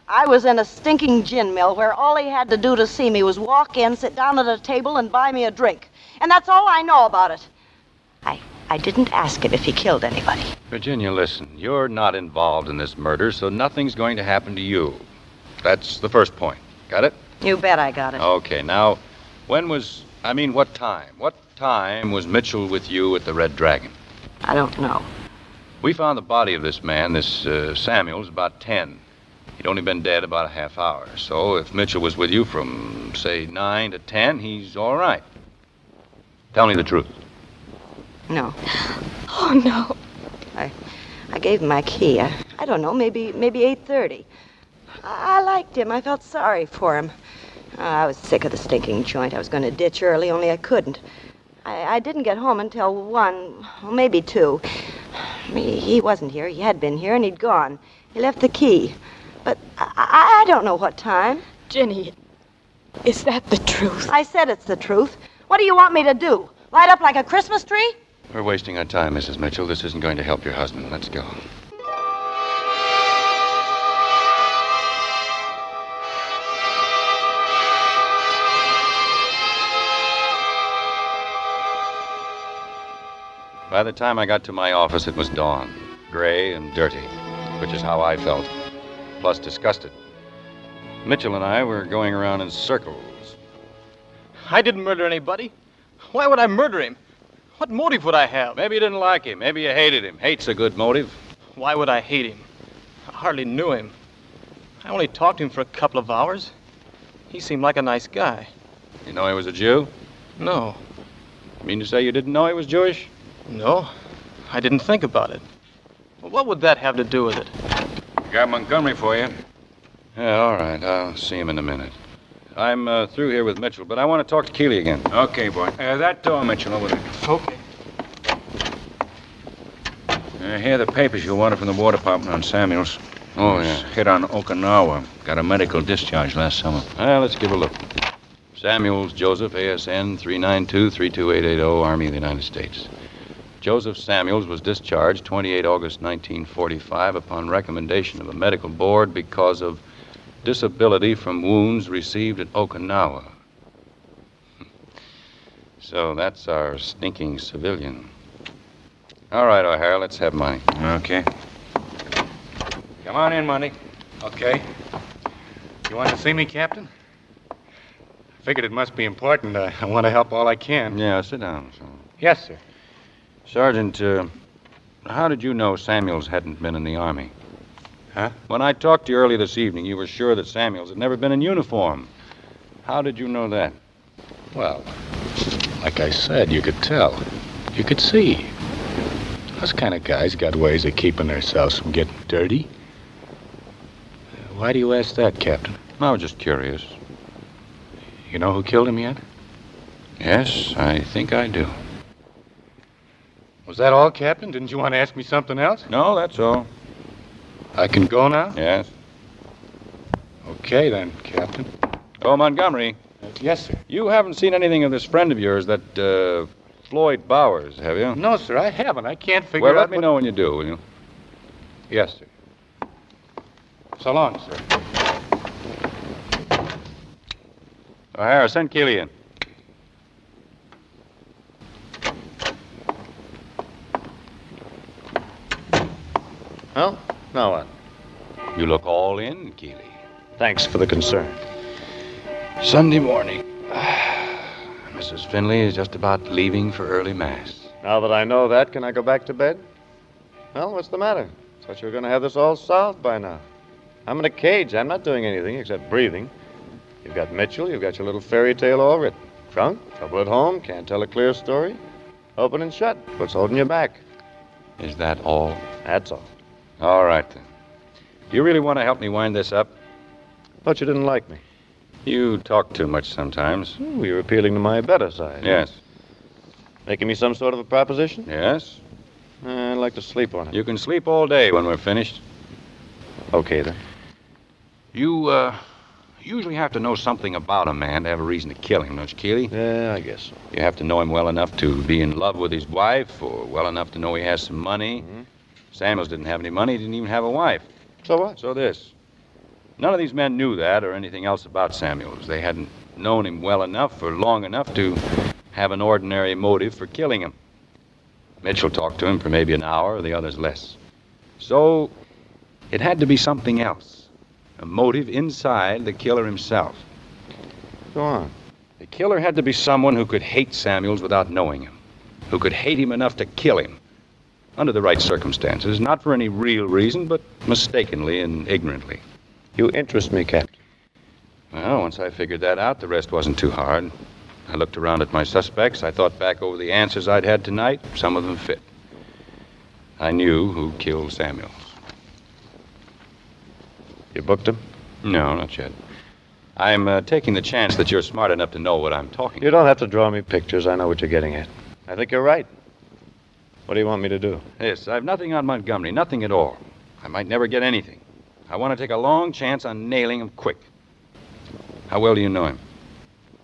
Speaker 11: I was in a stinking gin mill where all he had to do to see me was walk in, sit down at a table, and buy me a drink. And that's all I know about it. I didn't ask him if he killed anybody.
Speaker 3: Virginia, listen. You're not involved in this murder, so nothing's going to happen to you. That's the first point. Got it?
Speaker 11: You bet I got it.
Speaker 3: Okay, now, what time? What time was Mitchell with you at the Red Dragon?
Speaker 11: I don't know.
Speaker 3: We found the body of this man, this Samuels, about 10. He'd only been dead about a half hour. So if Mitchell was with you from, say, 9 to 10, he's all right. Tell me the truth.
Speaker 11: No.
Speaker 4: Oh, no.
Speaker 11: I gave him my key. I don't know, maybe 8:30. I liked him. I felt sorry for him. I was sick of the stinking joint. I was going to ditch early, only I couldn't. I didn't get home until 1, maybe 2. He wasn't here. He had been here, and he'd gone. He left the key. But I don't know what time.
Speaker 4: Jenny, is that the truth?
Speaker 11: I said it's the truth. What do you want me to do? Light up like a Christmas tree?
Speaker 3: We're wasting our time, Mrs. Mitchell. This isn't going to help your husband. Let's go. By the time I got to my office, it was dawn, gray and dirty, which is how I felt, plus disgusted. Mitchell and I were going around in circles.
Speaker 10: I didn't murder anybody. Why would I murder him? What motive would I have?
Speaker 3: Maybe you didn't like him. Maybe you hated him. Hate's a good motive.
Speaker 10: Why would I hate him? I hardly knew him. I only talked to him for a couple of hours. He seemed like a nice guy.
Speaker 3: You know he was a Jew?
Speaker 10: No.
Speaker 3: You mean to say you didn't know he was Jewish?
Speaker 10: No. I didn't think about it. Well, what would that have to do with it?
Speaker 13: Got Montgomery for you.
Speaker 3: Yeah, all right. I'll see him in a minute. I'm through here with Mitchell, but I want to talk to Keeley again.
Speaker 13: Okay, boy. That door, Mitchell, over there.
Speaker 10: Okay.
Speaker 13: Here are the papers you wanted from the War Department on Samuels.
Speaker 3: Oh,
Speaker 13: He was
Speaker 3: yeah.
Speaker 13: hit on Okinawa. Got a medical discharge last summer.
Speaker 3: Well, let's give a look. Samuels Joseph, ASN 392-32880, Army of the United States. Joseph Samuels was discharged 28 August 1945 upon recommendation of a medical board because of disability from wounds received at Okinawa. So that's our stinking civilian. All right, O'Hara, let's have money.
Speaker 13: Okay. Come on in, Monty.
Speaker 5: Okay. You want to see me, Captain? I figured it must be important. I want to help all I can.
Speaker 3: Yeah, sit down.
Speaker 5: Yes, sir.
Speaker 3: Sergeant, how did you know Samuels hadn't been in the Army?
Speaker 5: Huh?
Speaker 3: When I talked to you early this evening, you were sure that Samuels had never been in uniform. How did you know that?
Speaker 5: Well, like I said, you could tell. You could see. Those kind of guys got ways of keeping themselves from getting dirty. Why do you ask that, Captain?
Speaker 3: I was just curious.
Speaker 5: You know who killed him yet?
Speaker 3: Yes, I think I do.
Speaker 5: Was that all, Captain? Didn't you want to ask me something else?
Speaker 3: No, that's all.
Speaker 5: I can go now?
Speaker 3: Yes.
Speaker 5: Okay, then, Captain.
Speaker 3: Oh, Montgomery.
Speaker 5: Yes, sir.
Speaker 3: You haven't seen anything of this friend of yours, that, Floyd Bowers, have you?
Speaker 5: No, sir, I haven't. I can't figure
Speaker 3: Well,
Speaker 5: out
Speaker 3: let me know when you do, will you?
Speaker 5: Yes, sir. So long, sir.
Speaker 3: O'Hara, send Keeley in.
Speaker 6: Well, now what?
Speaker 3: You look all in, Keeley.
Speaker 6: Thanks for the concern.
Speaker 3: Sunday morning. Mrs. Finley is just about leaving for early mass.
Speaker 6: Now that I know that, can I go back to bed? Well, what's the matter? Thought you were going to have this all solved by now. I'm in a cage. I'm not doing anything except breathing. You've got Mitchell. You've got your little fairy tale all written. Drunk, trouble at home, can't tell a clear story. Open and shut. What's holding you back?
Speaker 3: Is that all?
Speaker 6: That's all.
Speaker 3: All right, then. Do you really want to help me wind this up?
Speaker 6: Thought you didn't like me.
Speaker 3: You talk too much sometimes.
Speaker 6: You're appealing to my better side.
Speaker 3: Yes.
Speaker 6: Making me some sort of a proposition?
Speaker 3: Yes?
Speaker 6: I'd like to sleep on it.
Speaker 3: You can sleep all day when we're finished.
Speaker 6: Okay, then.
Speaker 3: You, usually have to know something about a man to have a reason to kill him, don't you, Keeley?
Speaker 6: Yeah, I guess so.
Speaker 3: You have to know him well enough to be in love with his wife, or well enough to know he has some money.
Speaker 6: Mm-hmm.
Speaker 3: Samuels didn't have any money, he didn't even have a wife.
Speaker 6: So what?
Speaker 3: So this. None of these men knew that or anything else about Samuels. They hadn't known him well enough or long enough to have an ordinary motive for killing him. Mitchell talked to him for maybe an hour, the others less. So it had to be something else. A motive inside the killer himself.
Speaker 6: Go on.
Speaker 3: The killer had to be someone who could hate Samuels without knowing him, who could hate him enough to kill him, under the right circumstances, not for any real reason, but mistakenly and ignorantly.
Speaker 6: You interest me, Captain.
Speaker 3: Well, once I figured that out, the rest wasn't too hard. I looked around at my suspects. I thought back over the answers I'd had tonight. Some of them fit. I knew who killed Samuels.
Speaker 6: You booked him?
Speaker 3: No, not yet. I'm taking the chance that you're smart enough to know what I'm talking
Speaker 6: You don't have to draw me pictures. I know what you're getting at. I think you're right. What do you want me to do?
Speaker 3: Yes, I've nothing on Montgomery, nothing at all. I might never get anything. I want to take a long chance on nailing him quick. How well do you know him?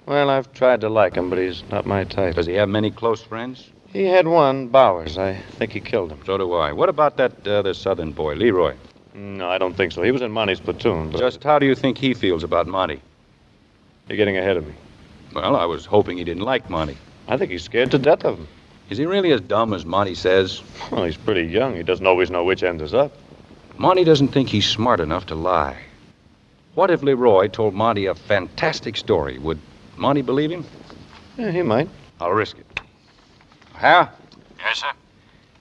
Speaker 6: Well, I've tried to like him, but he's not my type.
Speaker 3: Does he have many close friends?
Speaker 6: He had one, Bowers. I think he killed him.
Speaker 3: So do I. What about that other southern boy, Leroy?
Speaker 6: No, I don't think so. He was in Monty's platoon, but...
Speaker 3: Just how do you think he feels about Monty?
Speaker 6: You're getting ahead of me.
Speaker 3: Well, I was hoping he didn't like Monty.
Speaker 6: I think he's scared to death of him.
Speaker 3: Is he really as dumb as Monty says?
Speaker 6: Well, he's pretty young. He doesn't always know which end is up.
Speaker 3: Monty doesn't think he's smart enough to lie. What if Leroy told Monty a fantastic story? Would Monty believe him?
Speaker 6: Yeah, he might.
Speaker 3: I'll risk it. Hal?
Speaker 13: Yes, sir?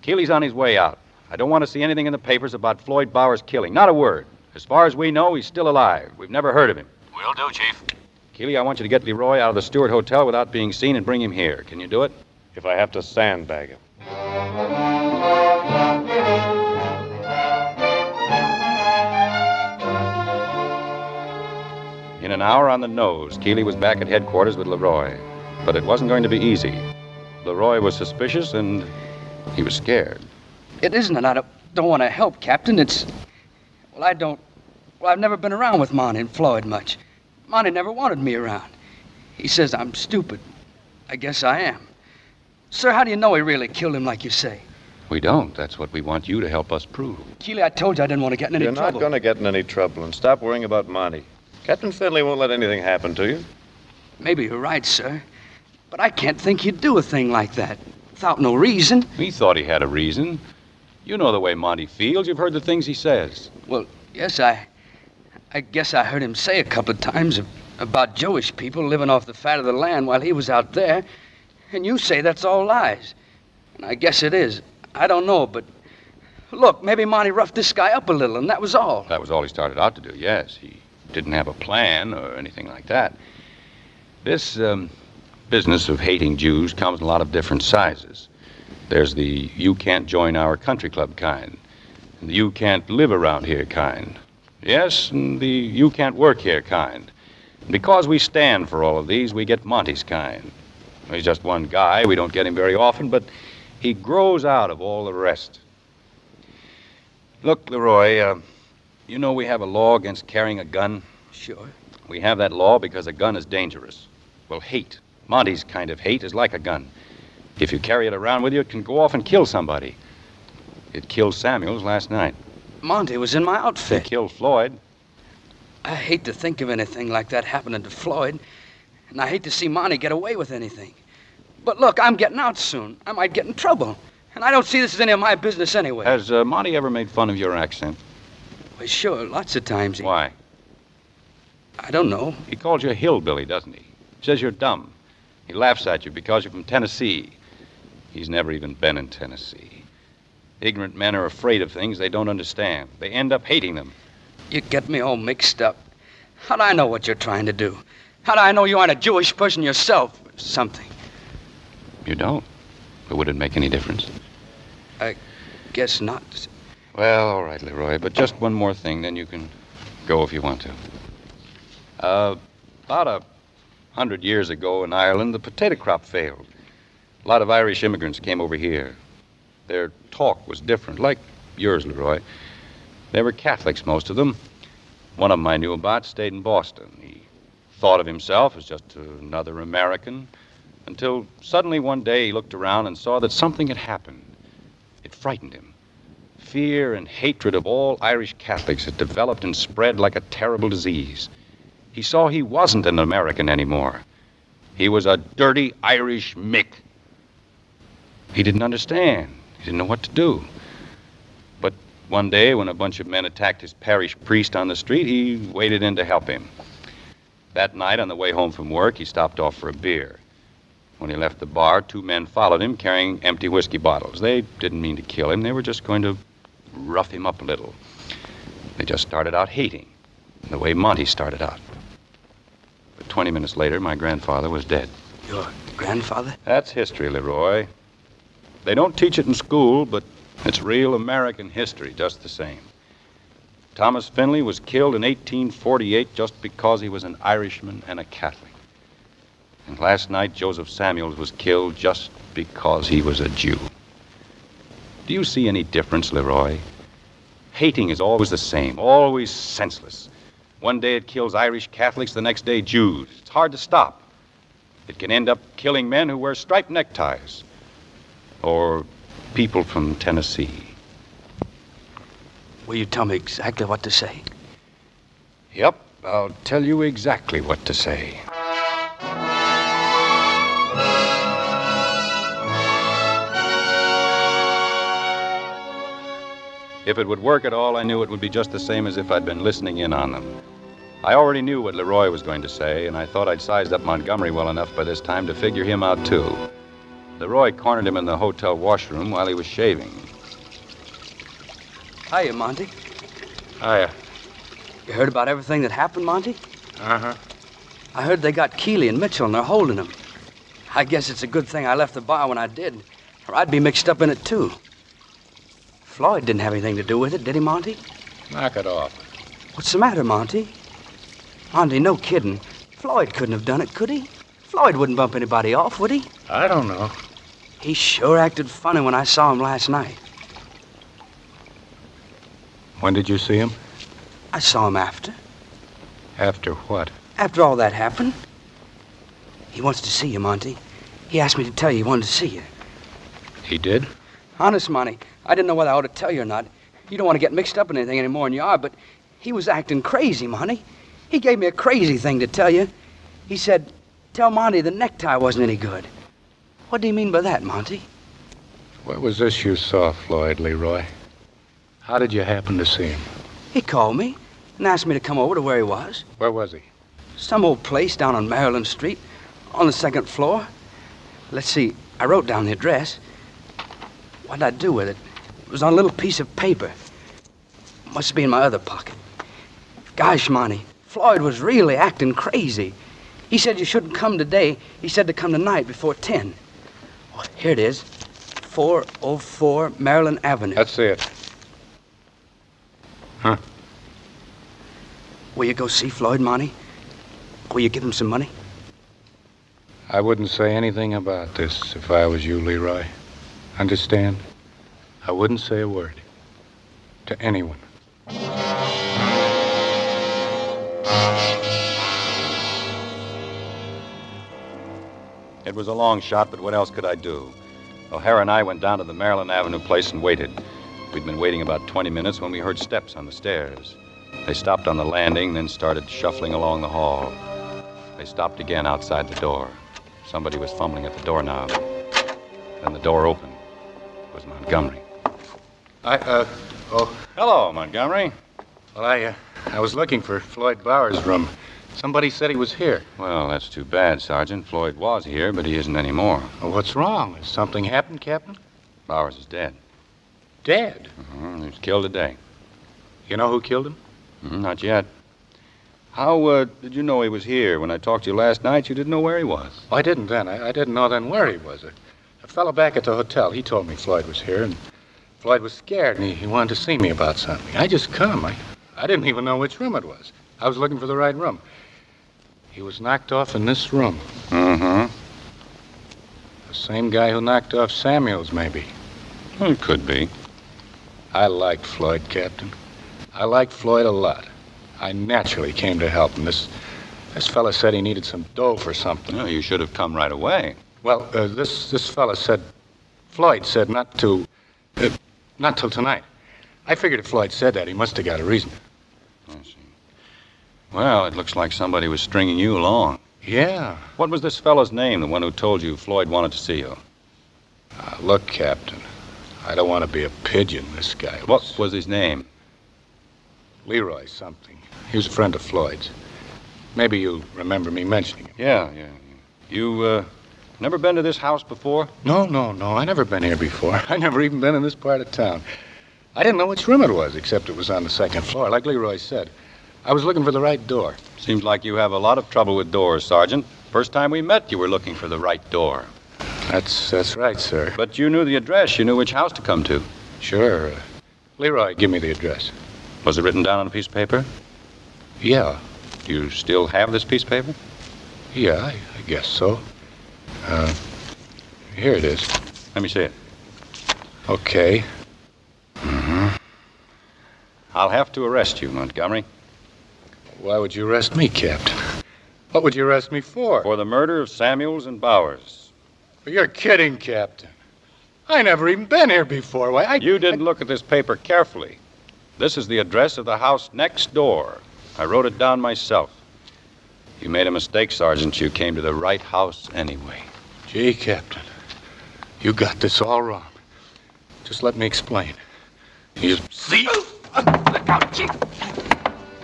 Speaker 3: Keeley's on his way out. I don't want to see anything in the papers about Floyd Bowers' killing. Not a word. As far as we know, he's still alive. We've never heard of him.
Speaker 13: Will do, Chief.
Speaker 3: Keeley, I want you to get Leroy out of the Stewart Hotel without being seen and bring him here. Can you do it?
Speaker 6: If I have to sandbag him.
Speaker 3: In an hour on the nose, Keeley was back at headquarters with Leroy. But it wasn't going to be easy. Leroy was suspicious and he was scared.
Speaker 8: It isn't that I don't want to help, Captain. It's... Well, I've never been around with Monty and Floyd much. Monty never wanted me around. He says I'm stupid. I guess I am. Sir, how do you know he really killed him like you say?
Speaker 3: We don't. That's what we want you to help us prove.
Speaker 8: Keeley, I told you I didn't want to get in any trouble.
Speaker 6: You're not going to get in any trouble, and stop worrying about Monty. Captain Finley won't let anything happen to you.
Speaker 8: Maybe you're right, sir. But I can't think he'd do a thing like that without no reason.
Speaker 3: We thought he had a reason. You know the way Monty feels. You've heard the things he says.
Speaker 8: Well, yes, I guess I heard him say a couple of times about Jewish people living off the fat of the land while he was out there. And you say that's all lies. And I guess it is. I don't know, but look, maybe Monty roughed this guy up a little, and that was all.
Speaker 3: That was all he started out to do, yes. He didn't have a plan or anything like that. This business of hating Jews comes in a lot of different sizes. There's the you can't join our country club kind, and the you can't live around here kind. Yes, and the you can't work here kind. And because we stand for all of these, we get Monty's kind. He's just one guy. We don't get him very often, but he grows out of all the rest. Look, Leroy, you know we have a law against carrying a gun?
Speaker 8: Sure.
Speaker 3: We have that law because a gun is dangerous. Well, hate, Monty's kind of hate, is like a gun. If you carry it around with you, it can go off and kill somebody. It killed Samuels last night.
Speaker 8: Monty was in my outfit.
Speaker 3: It killed Floyd.
Speaker 8: I hate to think of anything like that happening to Floyd. And I hate to see Monty get away with anything. But look, I'm getting out soon. I might get in trouble. And I don't see this as any of my business anyway.
Speaker 3: Has Monty ever made fun of your accent?
Speaker 8: Well, sure, lots of times.
Speaker 3: Why?
Speaker 8: I don't know.
Speaker 3: He calls you a hillbilly, doesn't he? Says you're dumb. He laughs at you because you're from Tennessee. He's never even been in Tennessee. Ignorant men are afraid of things they don't understand. They end up hating them.
Speaker 8: You get me all mixed up. How'd I know what you're trying to do? How'd I know you aren't a Jewish person yourself or something?
Speaker 3: You don't? But would it make any difference?
Speaker 8: I guess not.
Speaker 3: Well, all right, Leroy, but just one more thing, then you can go if you want to. About 100 years ago in Ireland, the potato crop failed. A lot of Irish immigrants came over here. Their talk was different, like yours, Leroy. They were Catholics, most of them. One of them I knew about stayed in Boston. He thought of himself as just another American, until suddenly one day he looked around and saw that something had happened. It frightened him. Fear and hatred of all Irish Catholics had developed and spread like a terrible disease. He saw he wasn't an American anymore. He was a dirty Irish Mick. He didn't understand. He didn't know what to do. But one day, when a bunch of men attacked his parish priest on the street, he waded in to help him. That night, on the way home from work, he stopped off for a beer. When he left the bar, 2 men followed him carrying empty whiskey bottles. They didn't mean to kill him. They were just going to rough him up a little. They just started out hating, the way Monty started out. But 20 minutes later, my grandfather was dead.
Speaker 8: Your grandfather?
Speaker 3: That's history, Leroy. They don't teach it in school, but it's real American history just the same. Thomas Finley was killed in 1848 just because he was an Irishman and a Catholic. And last night, Joseph Samuels was killed just because he was a Jew. Do you see any difference, Leroy? Hating is always the same, always senseless. One day it kills Irish Catholics, the next day Jews. It's hard to stop. It can end up killing men who wear striped neckties. Or people from Tennessee.
Speaker 8: Will you tell me exactly what to say?
Speaker 3: Yep, I'll tell you exactly what to say. If it would work at all, I knew it would be just the same as if I'd been listening in on them. I already knew what Leroy was going to say, and I thought I'd sized up Montgomery well enough by this time to figure him out, too. Leroy cornered him in the hotel washroom while he was shaving.
Speaker 8: Hiya, Monty.
Speaker 5: Hiya.
Speaker 8: You heard about everything that happened, Monty?
Speaker 5: Uh-huh.
Speaker 8: I heard they got Keeley and Mitchell and they're holding him. I guess it's a good thing I left the bar when I did, or I'd be mixed up in it, too. Floyd didn't have anything to do with it, did he, Monty?
Speaker 5: Knock it off.
Speaker 8: What's the matter, Monty? Monty, no kidding. Floyd couldn't have done it, could he? Floyd wouldn't bump anybody off, would he?
Speaker 5: I don't know.
Speaker 8: He sure acted funny when I saw him last night.
Speaker 5: When did you see him?
Speaker 8: I saw him after.
Speaker 5: After what?
Speaker 8: After all that happened. He wants to see you, Monty. He asked me to tell you he wanted to see you.
Speaker 5: He did?
Speaker 8: Honest, Monty, I didn't know whether I ought to tell you or not. You don't want to get mixed up in anything any more than you are, but he was acting crazy, Monty. He gave me a crazy thing to tell you. He said, tell Monty the necktie wasn't any good. What do you mean by that, Monty?
Speaker 5: Where was this you saw Floyd, Leroy? How did you happen to see him?
Speaker 8: He called me and asked me to come over to where he was.
Speaker 5: Where was he?
Speaker 8: Some old place down on Maryland Street, on the second floor. Let's see, I wrote down the address. What'd I do with it? It was on a little piece of paper. Must be in my other pocket. Gosh, Monty, Floyd was really acting crazy. He said you shouldn't come today. He said to come tonight before 10. Oh, here it is. 404 Maryland Avenue.
Speaker 5: That's it. Huh?
Speaker 8: Will you go see Floyd, Monty? Will you give him some money?
Speaker 5: I wouldn't say anything about this if I was you, Leroy. Understand? I wouldn't say a word. To anyone.
Speaker 3: It was a long shot, but what else could I do? O'Hara and I went down to the Maryland Avenue place and waited. We'd been waiting about 20 minutes when we heard steps on the stairs. They stopped on the landing, then started shuffling along the hall. They stopped again outside the door. Somebody was fumbling at the doorknob. Then the door opened. It was Montgomery. Hello, Montgomery.
Speaker 5: Well, I was looking for Floyd Bauer's room. Somebody said he was here.
Speaker 3: Well, that's too bad, Sergeant. Floyd was here, but he isn't anymore.
Speaker 5: Well, what's wrong? Has something happened, Captain?
Speaker 3: Bowers is dead.
Speaker 5: Dead?
Speaker 3: He was killed today.
Speaker 5: You know who killed him?
Speaker 3: Not yet. How did you know he was here? When I talked to you last night, you didn't know where he was.
Speaker 5: Oh, I didn't then. I didn't know then where he was. A fellow back at the hotel, he told me Floyd was here, and Floyd was scared, and he wanted to see me about something. I just come. I didn't even know which room it was. I was looking for the right room. He was knocked off in this room.
Speaker 3: Mm-hmm.
Speaker 5: The same guy who knocked off Samuels, maybe.
Speaker 3: Well, it could be.
Speaker 5: I liked Floyd, Captain. I liked Floyd a lot. I naturally came to help him. This fella said he needed some dough for something.
Speaker 3: No, you should have come right away.
Speaker 5: Well, this fella said, Floyd said not till tonight. I figured if Floyd said that, he must have got a reason.
Speaker 3: I see. Well, it looks like somebody was stringing you along.
Speaker 5: Yeah.
Speaker 3: What was this fellow's name, the one who told you Floyd wanted to see you?
Speaker 5: Look, Captain, I don't want to be a pigeon, this guy.
Speaker 3: What was his name?
Speaker 5: Leroy something. He was a friend of Floyd's. Maybe you remember me mentioning him.
Speaker 3: Yeah. You, never been to this house before?
Speaker 5: No. I never been here before. I never even been in this part of town. I didn't know which room it was, except it was on the second floor, like Leroy said. I was looking for the right door.
Speaker 3: Seems like you have a lot of trouble with doors, Sergeant. First time we met, you were looking for the right door.
Speaker 5: That's right, sir.
Speaker 3: But you knew the address. You knew which house to come to.
Speaker 5: Sure. Leroy, give me the address.
Speaker 3: Was it written down on a piece of paper?
Speaker 5: Yeah.
Speaker 3: Do you still have this piece of paper?
Speaker 5: Yeah, I guess so. Here it is.
Speaker 3: Let me see it.
Speaker 5: Okay.
Speaker 3: I'll have to arrest you, Montgomery.
Speaker 5: Why would you arrest me, Captain? What would you arrest me for?
Speaker 3: For the murder of Samuels and Bowers.
Speaker 5: You're kidding, Captain. I never even been here before. Why,
Speaker 3: You didn't look at this paper carefully. This is the address of the house next door. I wrote it down myself. You made a mistake, Sergeant. You came to the right house anyway.
Speaker 5: Gee, Captain, you got this all wrong. Just let me explain. You see?
Speaker 3: Look out, Chief!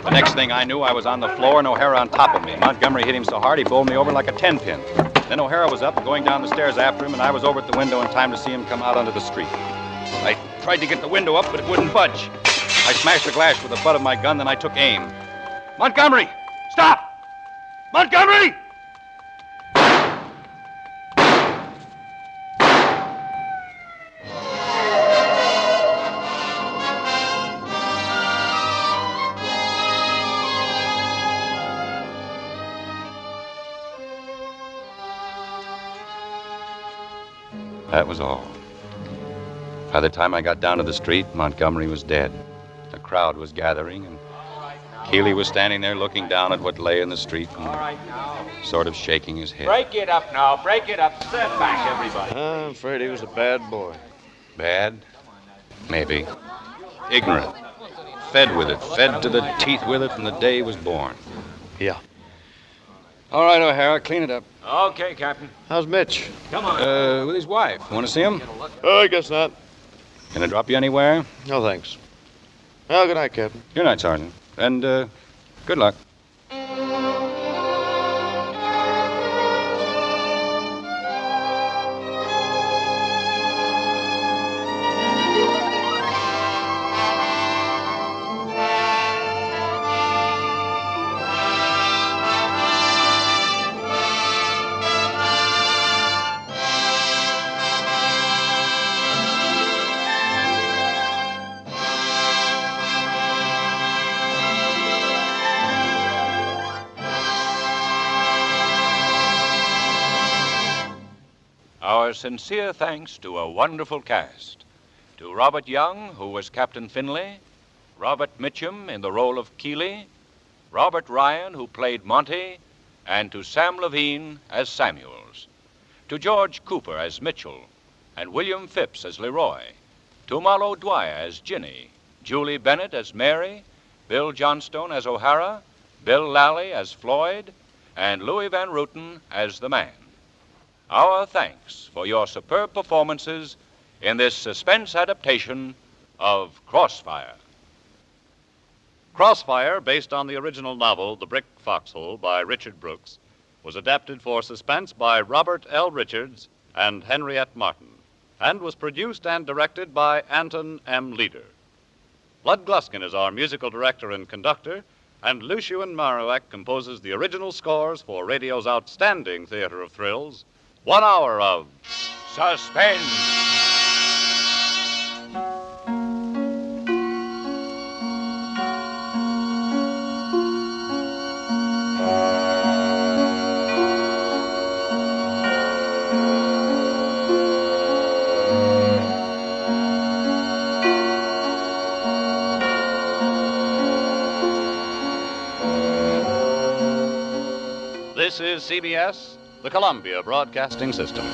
Speaker 3: The next thing I knew, I was on the floor and O'Hara on top of me. Montgomery hit him so hard he bowled me over like a 10-pin. Then O'Hara was up, going down the stairs after him, and I was over at the window in time to see him come out onto the street. I tried to get the window up, but it wouldn't budge. I smashed the glass with the butt of my gun, then I took aim. Montgomery! Stop! Montgomery! That was all. By the time I got down to the street, Montgomery was dead. The crowd was gathering, and Keeley was standing there looking down at what lay in the street and sort of shaking his head.
Speaker 13: Break it up now. Break it up. Step back, everybody.
Speaker 6: I'm afraid he was a bad boy.
Speaker 3: Bad? Maybe. Ignorant. Fed with it. Fed to the teeth with it from the day he was born.
Speaker 6: Yeah.
Speaker 3: All right, O'Hara, clean it up.
Speaker 13: Okay, Captain.
Speaker 6: How's Mitch?
Speaker 13: Come on.
Speaker 3: With his wife. Want to see him?
Speaker 6: I guess not.
Speaker 3: Can I drop you anywhere?
Speaker 6: No, thanks. Well, good night, Captain.
Speaker 3: Good night, Sergeant. And, good luck.
Speaker 1: Our sincere thanks to a wonderful cast. To Robert Young, who was Captain Finley, Robert Mitchum in the role of Keeley, Robert Ryan, who played Monty, and to Sam Levine as Samuels. To George Cooper as Mitchell, and William Phipps as Leroy. To Marlo Dwyer as Ginny, Julie Bennett as Mary, Bill Johnstone as O'Hara, Bill Lally as Floyd, and Louis Van Rooten as the man. Our thanks for your superb performances in this suspense adaptation of Crossfire.
Speaker 2: Crossfire, based on the original novel The Brick Foxhole by Richard Brooks, was adapted for suspense by Robert L. Richards and Henriette Martin, and was produced and directed by Anton M. Leader. Lud Gluskin is our musical director and conductor, and Lucien Marouac composes the original scores for radio's outstanding theater of thrills, 1 hour of
Speaker 1: Suspense.
Speaker 2: This is CBS, the Columbia Broadcasting System.